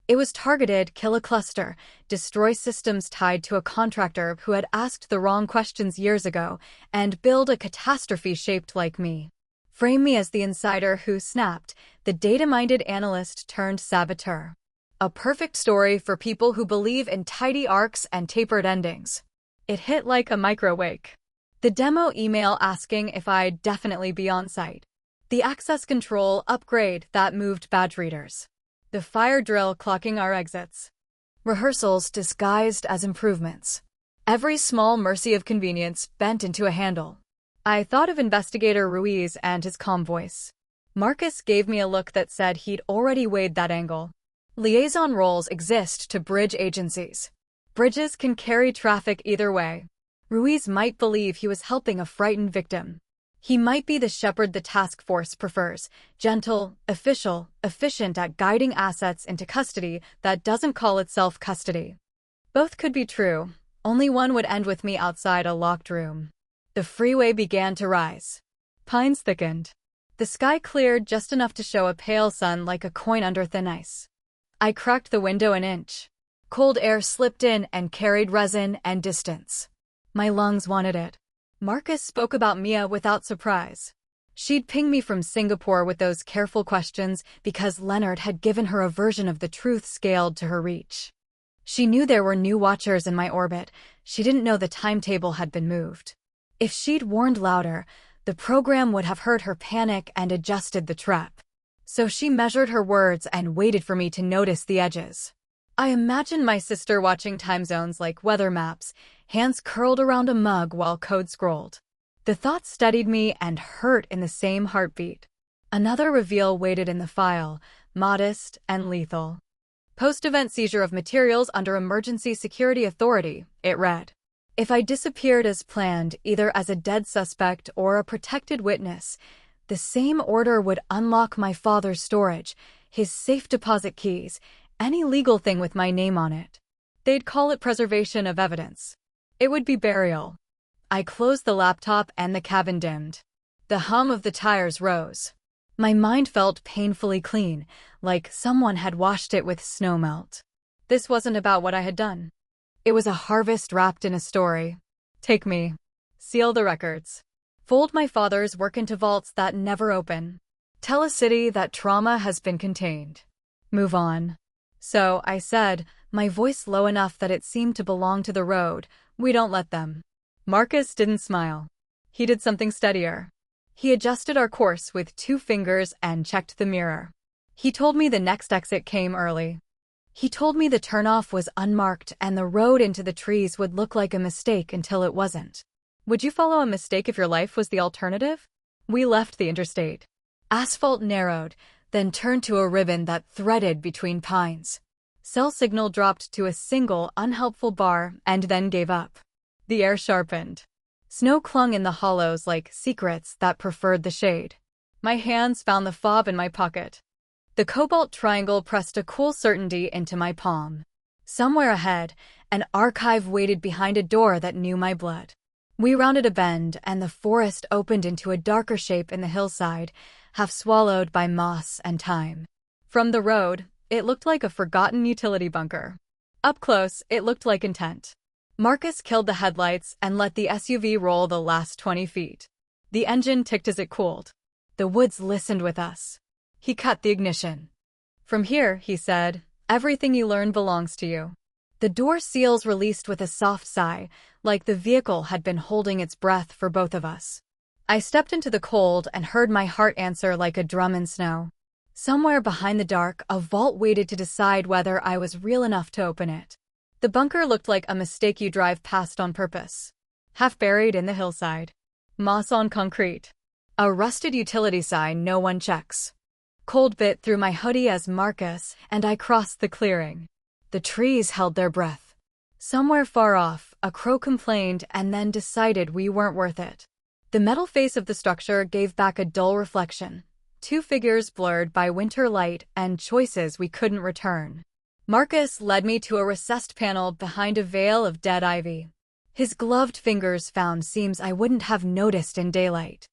It was targeted, kill a cluster, destroy systems tied to a contractor who had asked the wrong questions years ago, and build a catastrophe shaped like me. Frame me as the insider who snapped, the data-minded analyst turned saboteur. A perfect story for people who believe in tidy arcs and tapered endings. It hit like a micro-wake. The demo email asking if I'd definitely be on site. The access control upgrade that moved badge readers. The fire drill clocking our exits. Rehearsals disguised as improvements. Every small mercy of convenience bent into a handle. I thought of Investigator Ruiz and his calm voice. Marcus gave me a look that said he'd already weighed that angle. Liaison roles exist to bridge agencies. Bridges can carry traffic either way. Ruiz might believe he was helping a frightened victim. He might be the shepherd the task force prefers, gentle, official, efficient at guiding assets into custody that doesn't call itself custody. Both could be true, only one would end with me outside a locked room. The freeway began to rise. Pines thickened. The sky cleared just enough to show a pale sun like a coin under thin ice. I cracked the window an inch. Cold air slipped in and carried resin and distance. My lungs wanted it. Marcus spoke about Mia without surprise. She'd pinged me from Singapore with those careful questions because Leonard had given her a version of the truth scaled to her reach. She knew there were new watchers in my orbit. She didn't know the timetable had been moved. If she'd warned louder, the program would have heard her panic and adjusted the trap. So she measured her words and waited for me to notice the edges. I imagined my sister watching time zones like weather maps, hands curled around a mug while code scrolled. The thought steadied me and hurt in the same heartbeat. Another reveal waited in the file, modest, and lethal. Post-event seizure of materials under Emergency Security Authority, it read. If I disappeared as planned, either as a dead suspect or a protected witness, the same order would unlock my father's storage, his safe deposit keys, any legal thing with my name on it. They'd call it preservation of evidence. It would be burial. I closed the laptop and the cabin dimmed. The hum of the tires rose. My mind felt painfully clean, like someone had washed it with snowmelt. This wasn't about what I had done. It was a harvest wrapped in a story. Take me. Seal the records. Fold my father's work into vaults that never open. Tell a city that trauma has been contained. Move on. So, I said, my voice low enough that it seemed to belong to the road, we don't let them. Marcus didn't smile. He did something steadier. He adjusted our course with 2 fingers and checked the mirror. He told me the next exit came early. He told me the turnoff was unmarked and the road into the trees would look like a mistake until it wasn't. Would you follow a mistake if your life was the alternative? We left the interstate. Asphalt narrowed, then turned to a ribbon that threaded between pines. Cell signal dropped to a single, unhelpful bar and then gave up. The air sharpened. Snow clung in the hollows like secrets that preferred the shade. My hands found the fob in my pocket. The cobalt triangle pressed a cool certainty into my palm. Somewhere ahead, an archive waited behind a door that knew my blood. We rounded a bend, and the forest opened into a darker shape in the hillside, half swallowed by moss and time. From the road, it looked like a forgotten utility bunker. Up close, it looked like intent. Marcus killed the headlights and let the SUV roll the last 20 feet. The engine ticked as it cooled. The woods listened with us. He cut the ignition. From here, he said, everything you learn belongs to you. The door seals released with a soft sigh, like the vehicle had been holding its breath for both of us. I stepped into the cold and heard my heart answer like a drum in snow. Somewhere behind the dark, a vault waited to decide whether I was real enough to open it. The bunker looked like a mistake you drive past on purpose. Half buried in the hillside. Moss on concrete. A rusted utility sign no one checks. Cold bit through my hoodie as Marcus and I crossed the clearing. The trees held their breath. Somewhere far off, a crow complained and then decided we weren't worth it. The metal face of the structure gave back a dull reflection. 2 figures blurred by winter light and choices we couldn't return. Marcus led me to a recessed panel behind a veil of dead ivy. His gloved fingers found seams I wouldn't have noticed in daylight.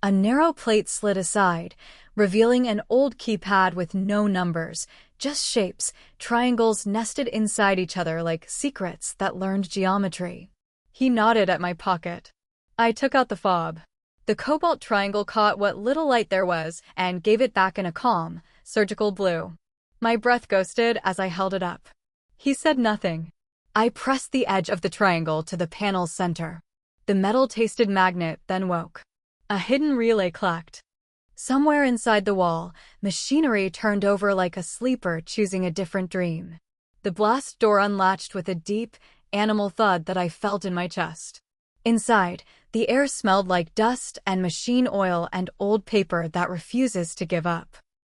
A narrow plate slid aside, revealing an old keypad with no numbers, just shapes, triangles nested inside each other like secrets that learned geometry. He nodded at my pocket. I took out the fob. The cobalt triangle caught what little light there was and gave it back in a calm, surgical blue. My breath ghosted as I held it up. He said nothing. I pressed the edge of the triangle to the panel's center. The metal-tasted magnet then woke. A hidden relay clacked. Somewhere inside the wall, machinery turned over like a sleeper choosing a different dream. The blast door unlatched with a deep, animal thud that I felt in my chest. Inside, the air smelled like dust and machine oil and old paper that refuses to give up.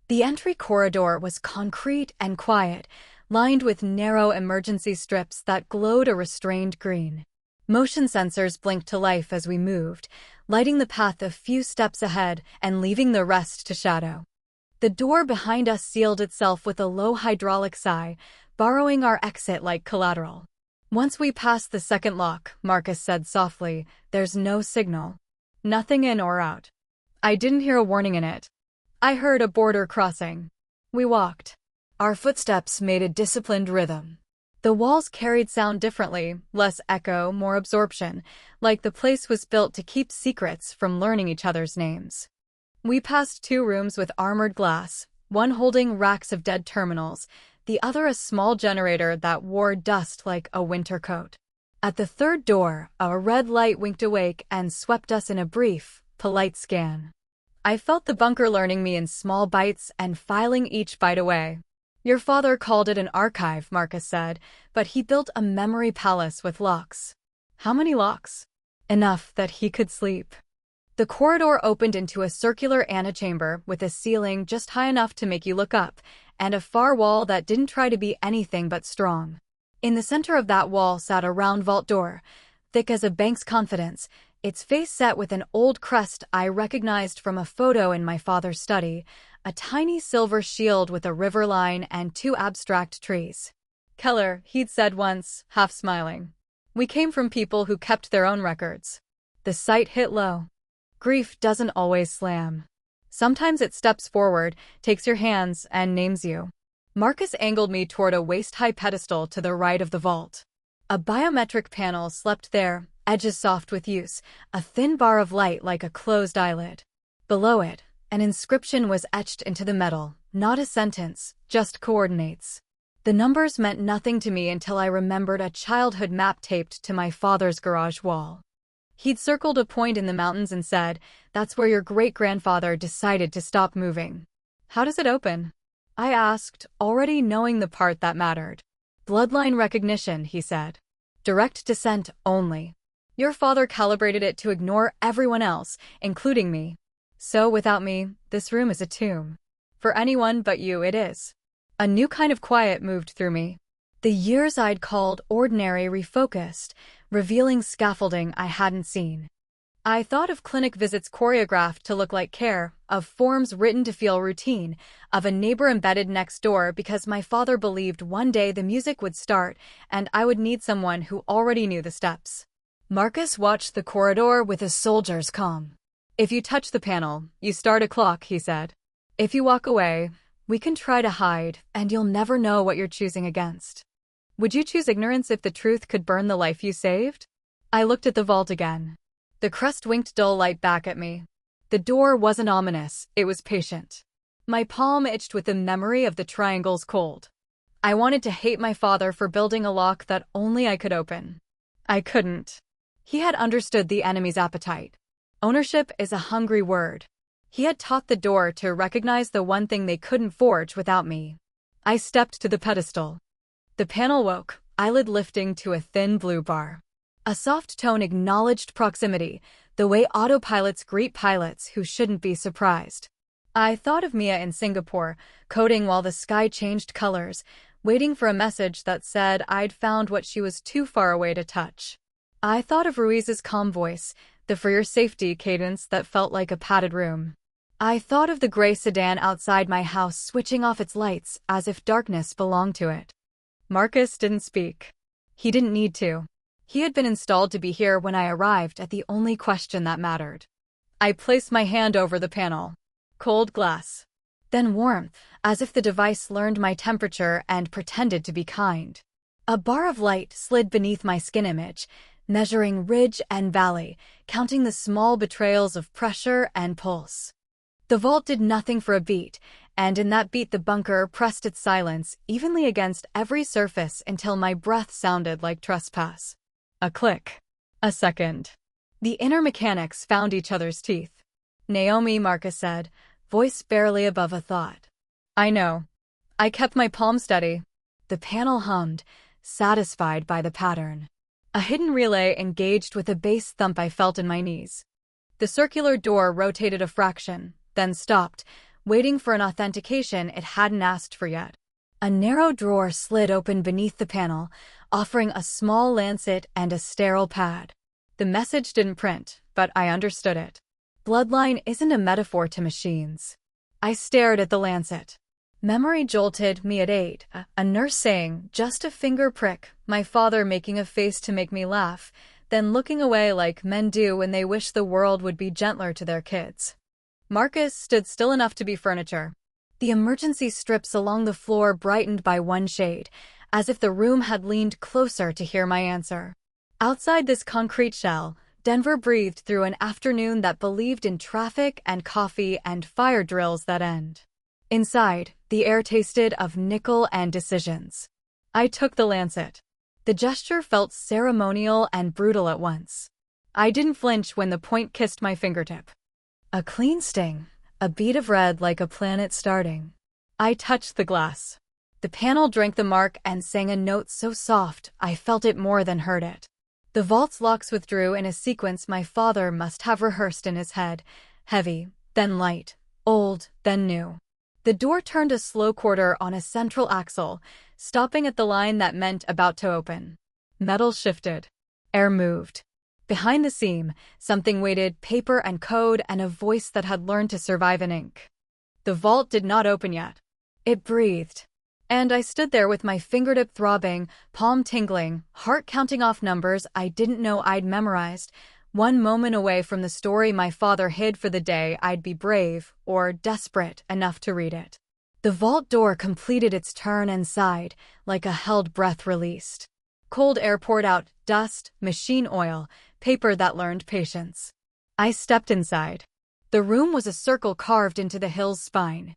The entry corridor was concrete and quiet, lined with narrow emergency strips that glowed a restrained green. Motion sensors blinked to life as we moved, lighting the path a few steps ahead and leaving the rest to shadow. The door behind us sealed itself with a low hydraulic sigh, borrowing our exit like collateral. Once we passed the second lock, Marcus said softly, there's no signal. Nothing in or out. I didn't hear a warning in it. I heard a border crossing. We walked. Our footsteps made a disciplined rhythm. The walls carried sound differently, less echo, more absorption, like the place was built to keep secrets from learning each other's names. We passed 2 rooms with armored glass, one holding racks of dead terminals, the other a small generator that wore dust like a winter coat. At the third door, a red light winked awake and swept us in a brief, polite scan. I felt the bunker learning me in small bites and filing each bite away. Your father called it an archive, Marcus said, but he built a memory palace with locks. How many locks? Enough that he could sleep. The corridor opened into a circular antechamber with a ceiling just high enough to make you look up, and a far wall that didn't try to be anything but strong. In the center of that wall sat a round vault door, thick as a bank's confidence, its face set with an old crest I recognized from a photo in my father's study, a tiny silver shield with a river line and two abstract trees. "Keller," he'd said once, half smiling. "We came from people who kept their own records." The sight hit low. Grief doesn't always slam. Sometimes it steps forward, takes your hands, and names you. Marcus angled me toward a waist-high pedestal to the right of the vault. A biometric panel slept there, edges soft with use, a thin bar of light like a closed eyelid. Below it, an inscription was etched into the metal, not a sentence, just coordinates. The numbers meant nothing to me until I remembered a childhood map taped to my father's garage wall. He'd circled a point in the mountains and said, "That's where your great-grandfather decided to stop moving." "How does it open?" I asked, already knowing the part that mattered. "Bloodline recognition," he said. "Direct descent only. Your father calibrated it to ignore everyone else, including me. So without me, this room is a tomb. For anyone but you, it is." A new kind of quiet moved through me. The years I'd called ordinary refocused, revealing scaffolding I hadn't seen. I thought of clinic visits choreographed to look like care, of forms written to feel routine, of a neighbor embedded next door because my father believed one day the music would start and I would need someone who already knew the steps. Marcus watched the corridor with a soldier's calm. "If you touch the panel, you start a clock," he said. "If you walk away, we can try to hide, and you'll never know what you're choosing against. Would you choose ignorance if the truth could burn the life you saved?" I looked at the vault again. The crest winked dull light back at me. The door wasn't ominous, it was patient. My palm itched with the memory of the triangle's cold. I wanted to hate my father for building a lock that only I could open. I couldn't. He had understood the enemy's appetite. Ownership is a hungry word. He had taught the door to recognize the one thing they couldn't forge without me. I stepped to the pedestal. The panel woke, eyelid lifting to a thin blue bar. A soft tone acknowledged proximity, the way autopilots greet pilots who shouldn't be surprised. I thought of Mia in Singapore, coding while the sky changed colors, waiting for a message that said I'd found what she was too far away to touch. I thought of Ruiz's calm voice, the "for your safety" cadence that felt like a padded room. I thought of the gray sedan outside my house switching off its lights as if darkness belonged to it. Marcus didn't speak. He didn't need to. He had been installed to be here when I arrived at the only question that mattered. I placed my hand over the panel. Cold glass. Then warmth, as if the device learned my temperature and pretended to be kind. A bar of light slid beneath my skin image, measuring ridge and valley, counting the small betrayals of pressure and pulse. The vault did nothing for a beat, and in that beat the bunker pressed its silence evenly against every surface until my breath sounded like trespass. A click. A second. The inner mechanics found each other's teeth. "Naomi," Marcus said, voice barely above a thought. "I know." I kept my palm steady. The panel hummed, satisfied by the pattern. A hidden relay engaged with a bass thump I felt in my knees. The circular door rotated a fraction, then stopped, waiting for an authentication it hadn't asked for yet. A narrow drawer slid open beneath the panel, offering a small lancet and a sterile pad. The message didn't print, but I understood it. Bloodline isn't a metaphor to machines. I stared at the lancet. Memory jolted me at 8, a nurse saying, "Just a finger prick," my father making a face to make me laugh, then looking away like men do when they wish the world would be gentler to their kids. Marcus stood still enough to be furniture. The emergency strips along the floor brightened by one shade, as if the room had leaned closer to hear my answer. Outside this concrete shell, Denver breathed through an afternoon that believed in traffic and coffee and fire drills that end. Inside, the air tasted of nickel and decisions. I took the lancet. The gesture felt ceremonial and brutal at once. I didn't flinch when the point kissed my fingertip. A clean sting, a bead of red like a planet starting. I touched the glass. The panel drank the mark and sang a note so soft I felt it more than heard it. The vault's locks withdrew in a sequence my father must have rehearsed in his head. Heavy, then light, old, then new. The door turned a slow quarter on a central axle, stopping at the line that meant about to open. Metal shifted. Air moved. Behind the seam, something waited, paper and code and a voice that had learned to survive in ink. The vault did not open yet. It breathed. And I stood there with my fingertip throbbing, palm tingling, heart counting off numbers I didn't know I'd memorized, one moment away from the story my father hid for the day I'd be brave or desperate enough to read it. The vault door completed its turn and sighed, like a held breath released. Cold air poured out, dust, machine oil, paper that learned patience. I stepped inside. The room was a circle carved into the hill's spine.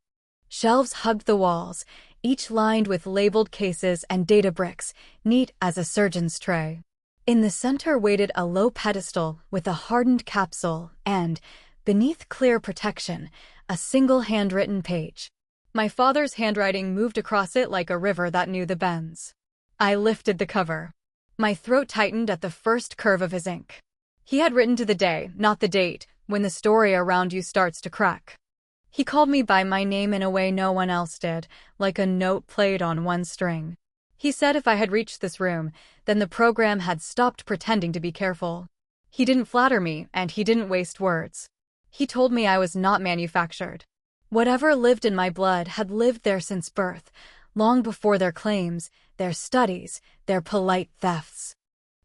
Shelves hugged the walls, each lined with labeled cases and data bricks, neat as a surgeon's tray. In the center waited a low pedestal with a hardened capsule and, beneath clear protection, a single handwritten page. My father's handwriting moved across it like a river that knew the bends. I lifted the cover. My throat tightened at the first curve of his ink. He had written to the day, not the date, when the story around you starts to crack. He called me by my name in a way no one else did, like a note played on one string. He said if I had reached this room, then the program had stopped pretending to be careful. He didn't flatter me, and he didn't waste words. He told me I was not manufactured. Whatever lived in my blood had lived there since birth, long before their claims, their studies, their polite thefts.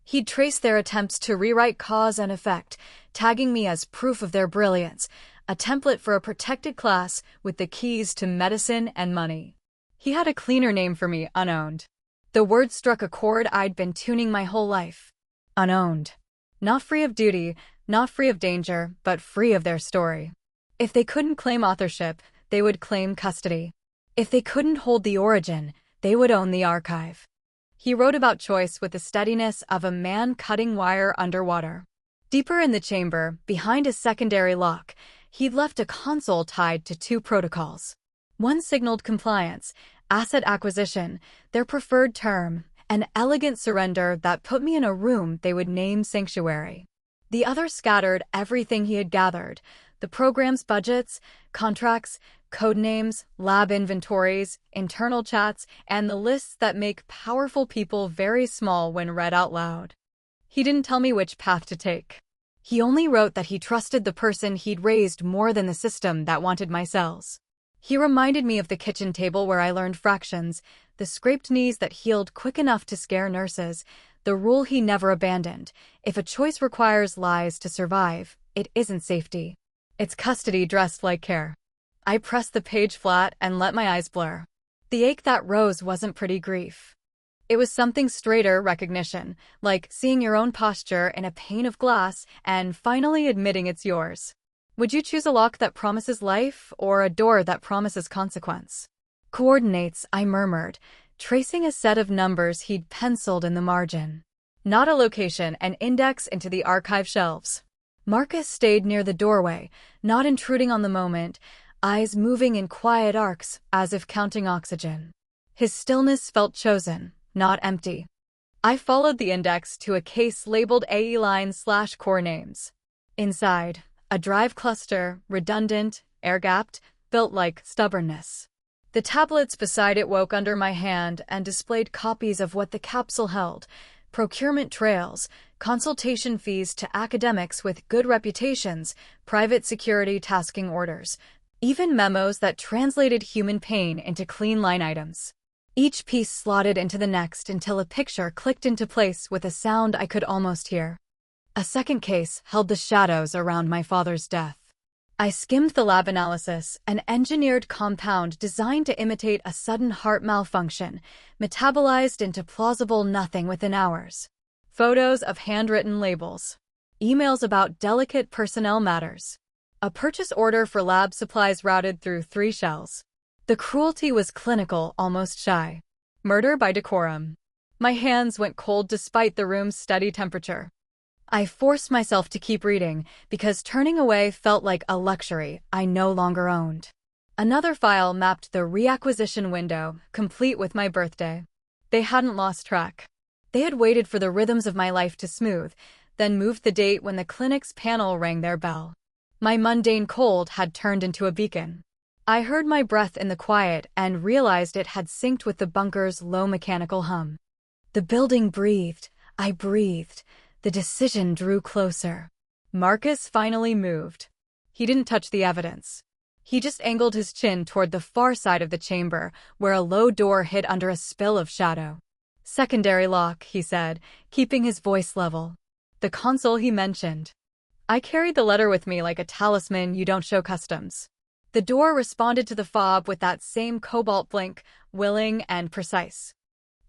He'd traced their attempts to rewrite cause and effect, tagging me as proof of their brilliance, a template for a protected class with the keys to medicine and money. He had a cleaner name for me, unowned. The word struck a chord I'd been tuning my whole life. Unowned. Not free of duty, not free of danger, but free of their story. If they couldn't claim authorship, they would claim custody. If they couldn't hold the origin, they would own the archive. He wrote about choice with the steadiness of a man cutting wire underwater. Deeper in the chamber, behind a secondary lock, he'd left a console tied to two protocols. One signaled compliance, asset acquisition, their preferred term, an elegant surrender that put me in a room they would name sanctuary. The other scattered everything he had gathered, the program's budgets, contracts, code names, lab inventories, internal chats, and the lists that make powerful people very small when read out loud. He didn't tell me which path to take. He only wrote that he trusted the person he'd raised more than the system that wanted my cells. He reminded me of the kitchen table where I learned fractions, the scraped knees that healed quick enough to scare nurses, the rule he never abandoned: if a choice requires lies to survive, it isn't safety. It's custody dressed like care. I pressed the page flat and let my eyes blur. The ache that rose wasn't pretty grief. It was something straighter: recognition, like seeing your own posture in a pane of glass and finally admitting it's yours. Would you choose a lock that promises life or a door that promises consequence? Coordinates, I murmured, tracing a set of numbers he'd penciled in the margin. Not a location, an index into the archive shelves. Marcus stayed near the doorway, not intruding on the moment, eyes moving in quiet arcs as if counting oxygen. His stillness felt chosen, not empty. I followed the index to a case labeled AE line/core names. Inside, a drive cluster, redundant, air-gapped, built like stubbornness. The tablets beside it woke under my hand and displayed copies of what the capsule held: procurement trails, consultation fees to academics with good reputations, private security tasking orders, even memos that translated human pain into clean line items. Each piece slotted into the next until a picture clicked into place with a sound I could almost hear. A second case held the shadows around my father's death. I skimmed the lab analysis, an engineered compound designed to imitate a sudden heart malfunction, metabolized into plausible nothing within hours. Photos of handwritten labels. Emails about delicate personnel matters. A purchase order for lab supplies routed through 3 shells. The cruelty was clinical, almost shy. Murder by decorum. My hands went cold despite the room's steady temperature. I forced myself to keep reading, because turning away felt like a luxury I no longer owned. Another file mapped the reacquisition window, complete with my birthday. They hadn't lost track. They had waited for the rhythms of my life to smooth, then moved the date when the clinic's panel rang their bell. My mundane cold had turned into a beacon. I heard my breath in the quiet and realized it had synced with the bunker's low mechanical hum. The building breathed. I breathed. The decision drew closer. Marcus finally moved. He didn't touch the evidence. He just angled his chin toward the far side of the chamber, where a low door hid under a spill of shadow. "Secondary lock," he said, keeping his voice level. "The console he mentioned." I carried the letter with me like a talisman you don't show customs. The door responded to the fob with that same cobalt blink, willing and precise.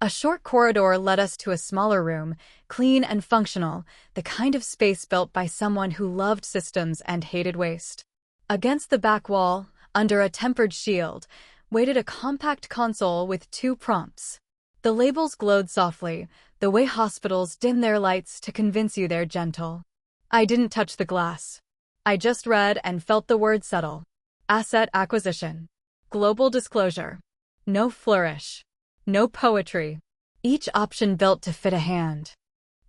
A short corridor led us to a smaller room, clean and functional, the kind of space built by someone who loved systems and hated waste. Against the back wall, under a tempered shield, waited a compact console with 2 prompts. The labels glowed softly, the way hospitals dim their lights to convince you they're gentle. I didn't touch the glass. I just read and felt the words settle. Asset acquisition. Global disclosure. No flourish. No poetry. Each option built to fit a hand.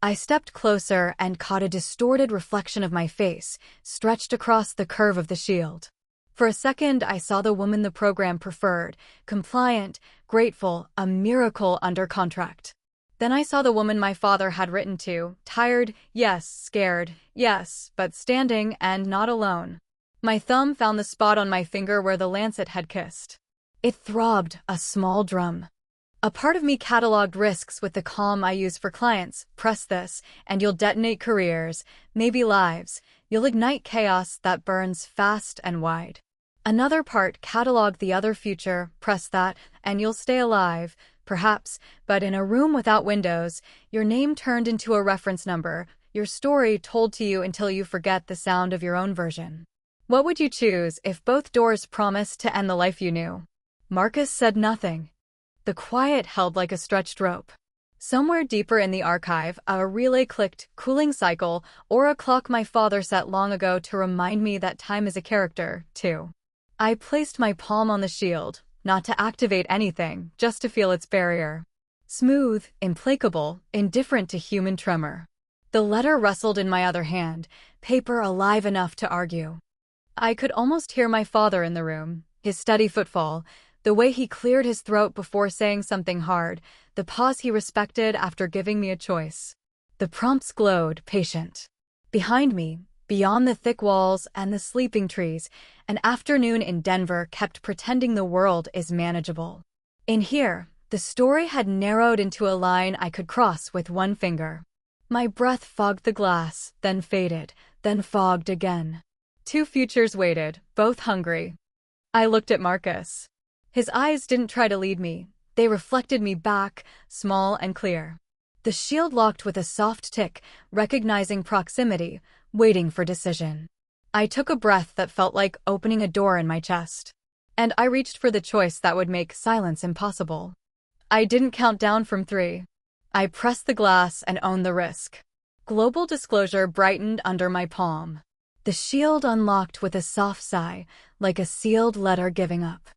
I stepped closer and caught a distorted reflection of my face, stretched across the curve of the shield. For a second, I saw the woman the program preferred, compliant, grateful, a miracle under contract. Then I saw the woman my father had written to, tired, yes, scared, yes, but standing and not alone. My thumb found the spot on my finger where the lancet had kissed. It throbbed, a small drum. A part of me cataloged risks with the calm I use for clients. Press this, and you'll detonate careers, maybe lives. You'll ignite chaos that burns fast and wide. Another part cataloged the other future. Press that, and you'll stay alive, perhaps, but in a room without windows, your name turned into a reference number, your story told to you until you forget the sound of your own version. What would you choose if both doors promised to end the life you knew? Marcus said nothing. The quiet held like a stretched rope. Somewhere deeper in the archive, a relay clicked, cooling cycle, or a clock my father set long ago to remind me that time is a character, too. I placed my palm on the shield, not to activate anything, just to feel its barrier. Smooth, implacable, indifferent to human tremor. The letter rustled in my other hand, paper alive enough to argue. I could almost hear my father in the room, his steady footfall, the way he cleared his throat before saying something hard, the pause he respected after giving me a choice. The prompts glowed, patient. Behind me, beyond the thick walls and the sleeping trees, an afternoon in Denver kept pretending the world is manageable. In here, the story had narrowed into a line I could cross with one finger. My breath fogged the glass, then faded, then fogged again. 2 futures waited, both hungry. I looked at Marcus. His eyes didn't try to lead me. They reflected me back, small and clear. The shield locked with a soft tick, recognizing proximity, waiting for decision. I took a breath that felt like opening a door in my chest. And I reached for the choice that would make silence impossible. I didn't count down from 3. I pressed the glass and owned the risk. Global disclosure brightened under my palm. The shield unlocked with a soft sigh, like a sealed letter giving up.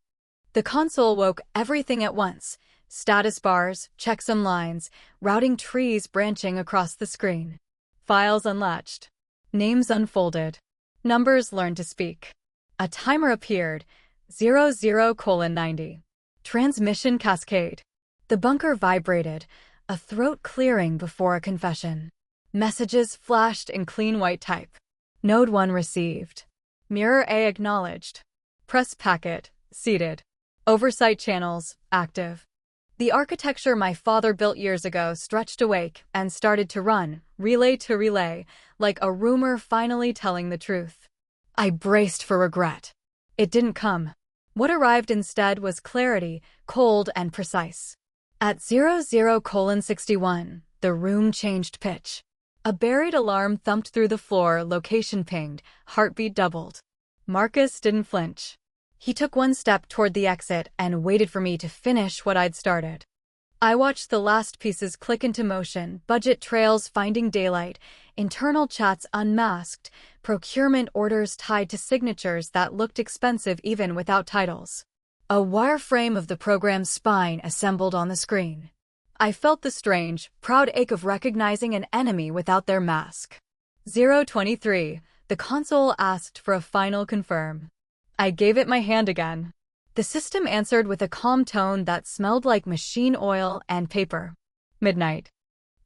The console woke everything at once. Status bars, checksum lines, routing trees branching across the screen. Files unlatched. Names unfolded. Numbers learned to speak. A timer appeared. 00:90. Transmission cascade. The bunker vibrated, a throat clearing before a confession. Messages flashed in clean white type. Node 1 received. Mirror A acknowledged. Press packet, seated. Oversight channels, active. The architecture my father built years ago stretched awake and started to run, relay to relay, like a rumor finally telling the truth. I braced for regret. It didn't come. What arrived instead was clarity, cold and precise. At 00:61, the room changed pitch. A buried alarm thumped through the floor, location pinged, heartbeat doubled. Marcus didn't flinch. He took one step toward the exit and waited for me to finish what I'd started. I watched the last pieces click into motion, budget trails finding daylight, internal chats unmasked, procurement orders tied to signatures that looked expensive even without titles. A wireframe of the program's spine assembled on the screen. I felt the strange, proud ache of recognizing an enemy without their mask. 023. The console asked for a final confirm. I gave it my hand again. The system answered with a calm tone that smelled like machine oil and paper. Midnight.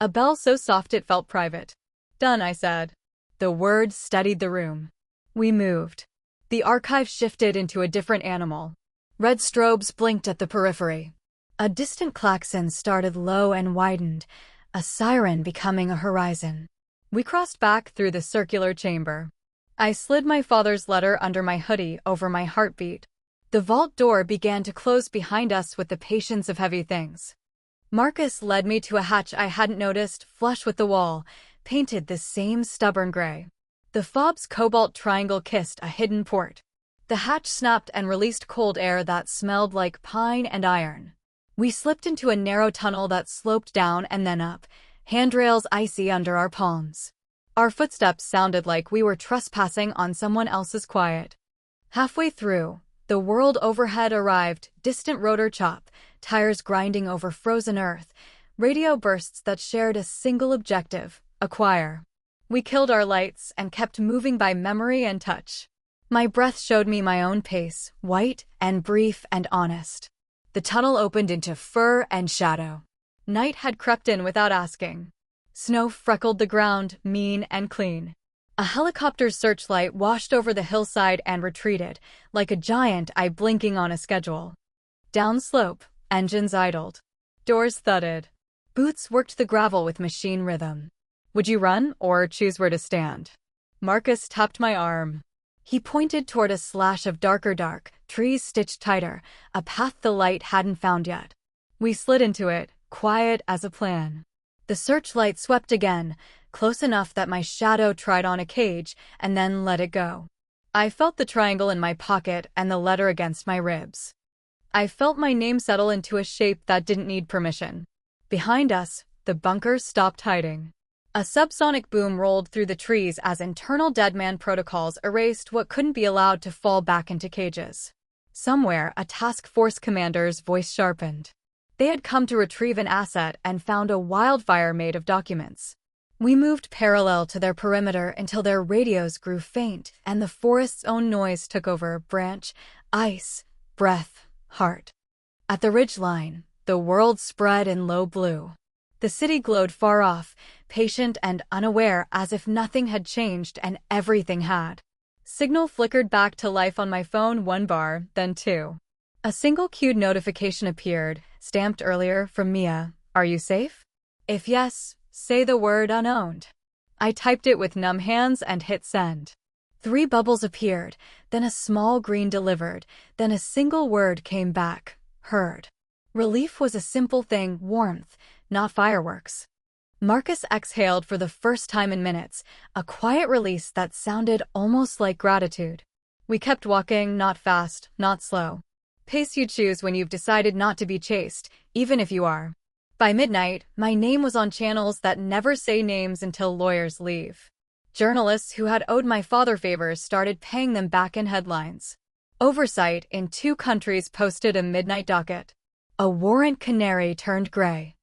A bell so soft it felt private. Done, I said. The word steadied the room. We moved. The archive shifted into a different animal. Red strobes blinked at the periphery. A distant klaxon started low and widened, a siren becoming a horizon. We crossed back through the circular chamber. I slid my father's letter under my hoodie over my heartbeat. The vault door began to close behind us with the patience of heavy things. Marcus led me to a hatch I hadn't noticed, flush with the wall, painted the same stubborn gray. The fob's cobalt triangle kissed a hidden port. The hatch snapped and released cold air that smelled like pine and iron. We slipped into a narrow tunnel that sloped down and then up, handrails icy under our palms. Our footsteps sounded like we were trespassing on someone else's quiet. Halfway through, the world overhead arrived, distant rotor chop, tires grinding over frozen earth, radio bursts that shared a single objective, acquire. We killed our lights and kept moving by memory and touch. My breath showed me my own pace, white and brief and honest. The tunnel opened into fur and shadow. Night had crept in without asking. Snow freckled the ground, mean and clean. A helicopter's searchlight washed over the hillside and retreated, like a giant eye blinking on a schedule. Downslope, engines idled. Doors thudded. Boots worked the gravel with machine rhythm. Would you run or choose where to stand? Marcus tapped my arm. He pointed toward a slash of darker dark, trees stitched tighter, a path the light hadn't found yet. We slid into it, quiet as a plan. The searchlight swept again, close enough that my shadow tried on a cage, and then let it go. I felt the triangle in my pocket and the letter against my ribs. I felt my name settle into a shape that didn't need permission. Behind us, the bunker stopped hiding. A subsonic boom rolled through the trees as internal deadman protocols erased what couldn't be allowed to fall back into cages. Somewhere, a task force commander's voice sharpened. They had come to retrieve an asset and found a wildfire made of documents. We moved parallel to their perimeter until their radios grew faint and the forest's own noise took over: branch, ice, breath, heart. At the ridgeline, the world spread in low blue. The city glowed far off, patient and unaware, as if nothing had changed and everything had. Signal flickered back to life on my phone, 1 bar, then 2. A single queued notification appeared, stamped earlier, from Mia. Are you safe? If yes, say the word unowned. I typed it with numb hands and hit send. 3 bubbles appeared, then a small green delivered, then a single word came back: heard. Relief was a simple thing: warmth, not fireworks. Marcus exhaled for the first time in minutes, a quiet release that sounded almost like gratitude. We kept walking, not fast, not slow. Pace you choose when you've decided not to be chased, even if you are. By midnight, my name was on channels that never say names until lawyers leave. Journalists who had owed my father favors started paying them back in headlines. Oversight in 2 countries posted a midnight docket. A warrant canary turned gray.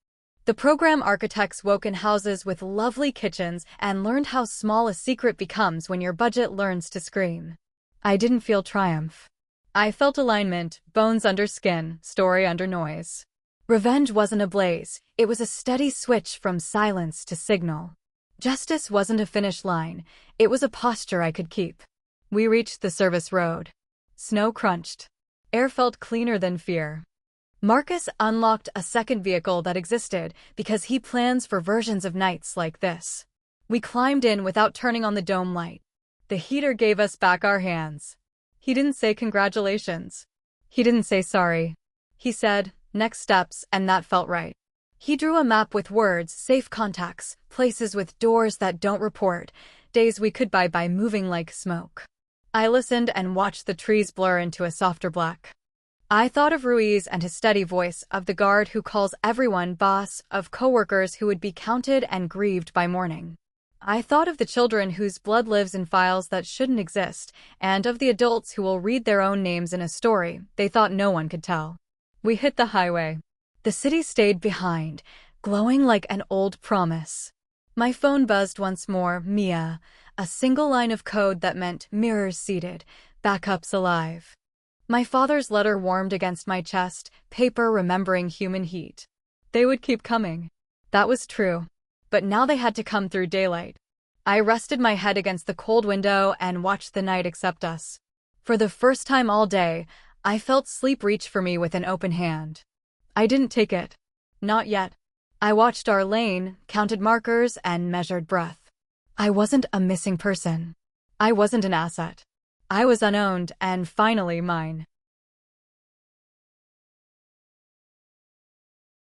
The program architects woke in houses with lovely kitchens and learned how small a secret becomes when your budget learns to scream. I didn't feel triumph. I felt alignment, bones under skin, story under noise. Revenge wasn't a blaze, it was a steady switch from silence to signal. Justice wasn't a finish line, it was a posture I could keep. We reached the service road. Snow crunched. Air felt cleaner than fear. Marcus unlocked a second vehicle that existed because he plans for versions of nights like this. We climbed in without turning on the dome light. The heater gave us back our hands. He didn't say congratulations. He didn't say sorry. He said, next steps, and that felt right. He drew a map with words: safe contacts, places with doors that don't report, days we could buy by moving like smoke. I listened and watched the trees blur into a softer black. I thought of Ruiz and his steady voice, of the guard who calls everyone boss, of coworkers who would be counted and grieved by morning. I thought of the children whose blood lives in files that shouldn't exist, and of the adults who will read their own names in a story they thought no one could tell. We hit the highway. The city stayed behind, glowing like an old promise. My phone buzzed once more, Mia, a single line of code that meant mirrors seated, backups alive. My father's letter warmed against my chest, paper remembering human heat. They would keep coming. That was true. But now they had to come through daylight. I rested my head against the cold window and watched the night accept us. For the first time all day, I felt sleep reach for me with an open hand. I didn't take it. Not yet. I watched our lane, counted markers, and measured breath. I wasn't a missing person. I wasn't an asset. I was unowned and finally mine.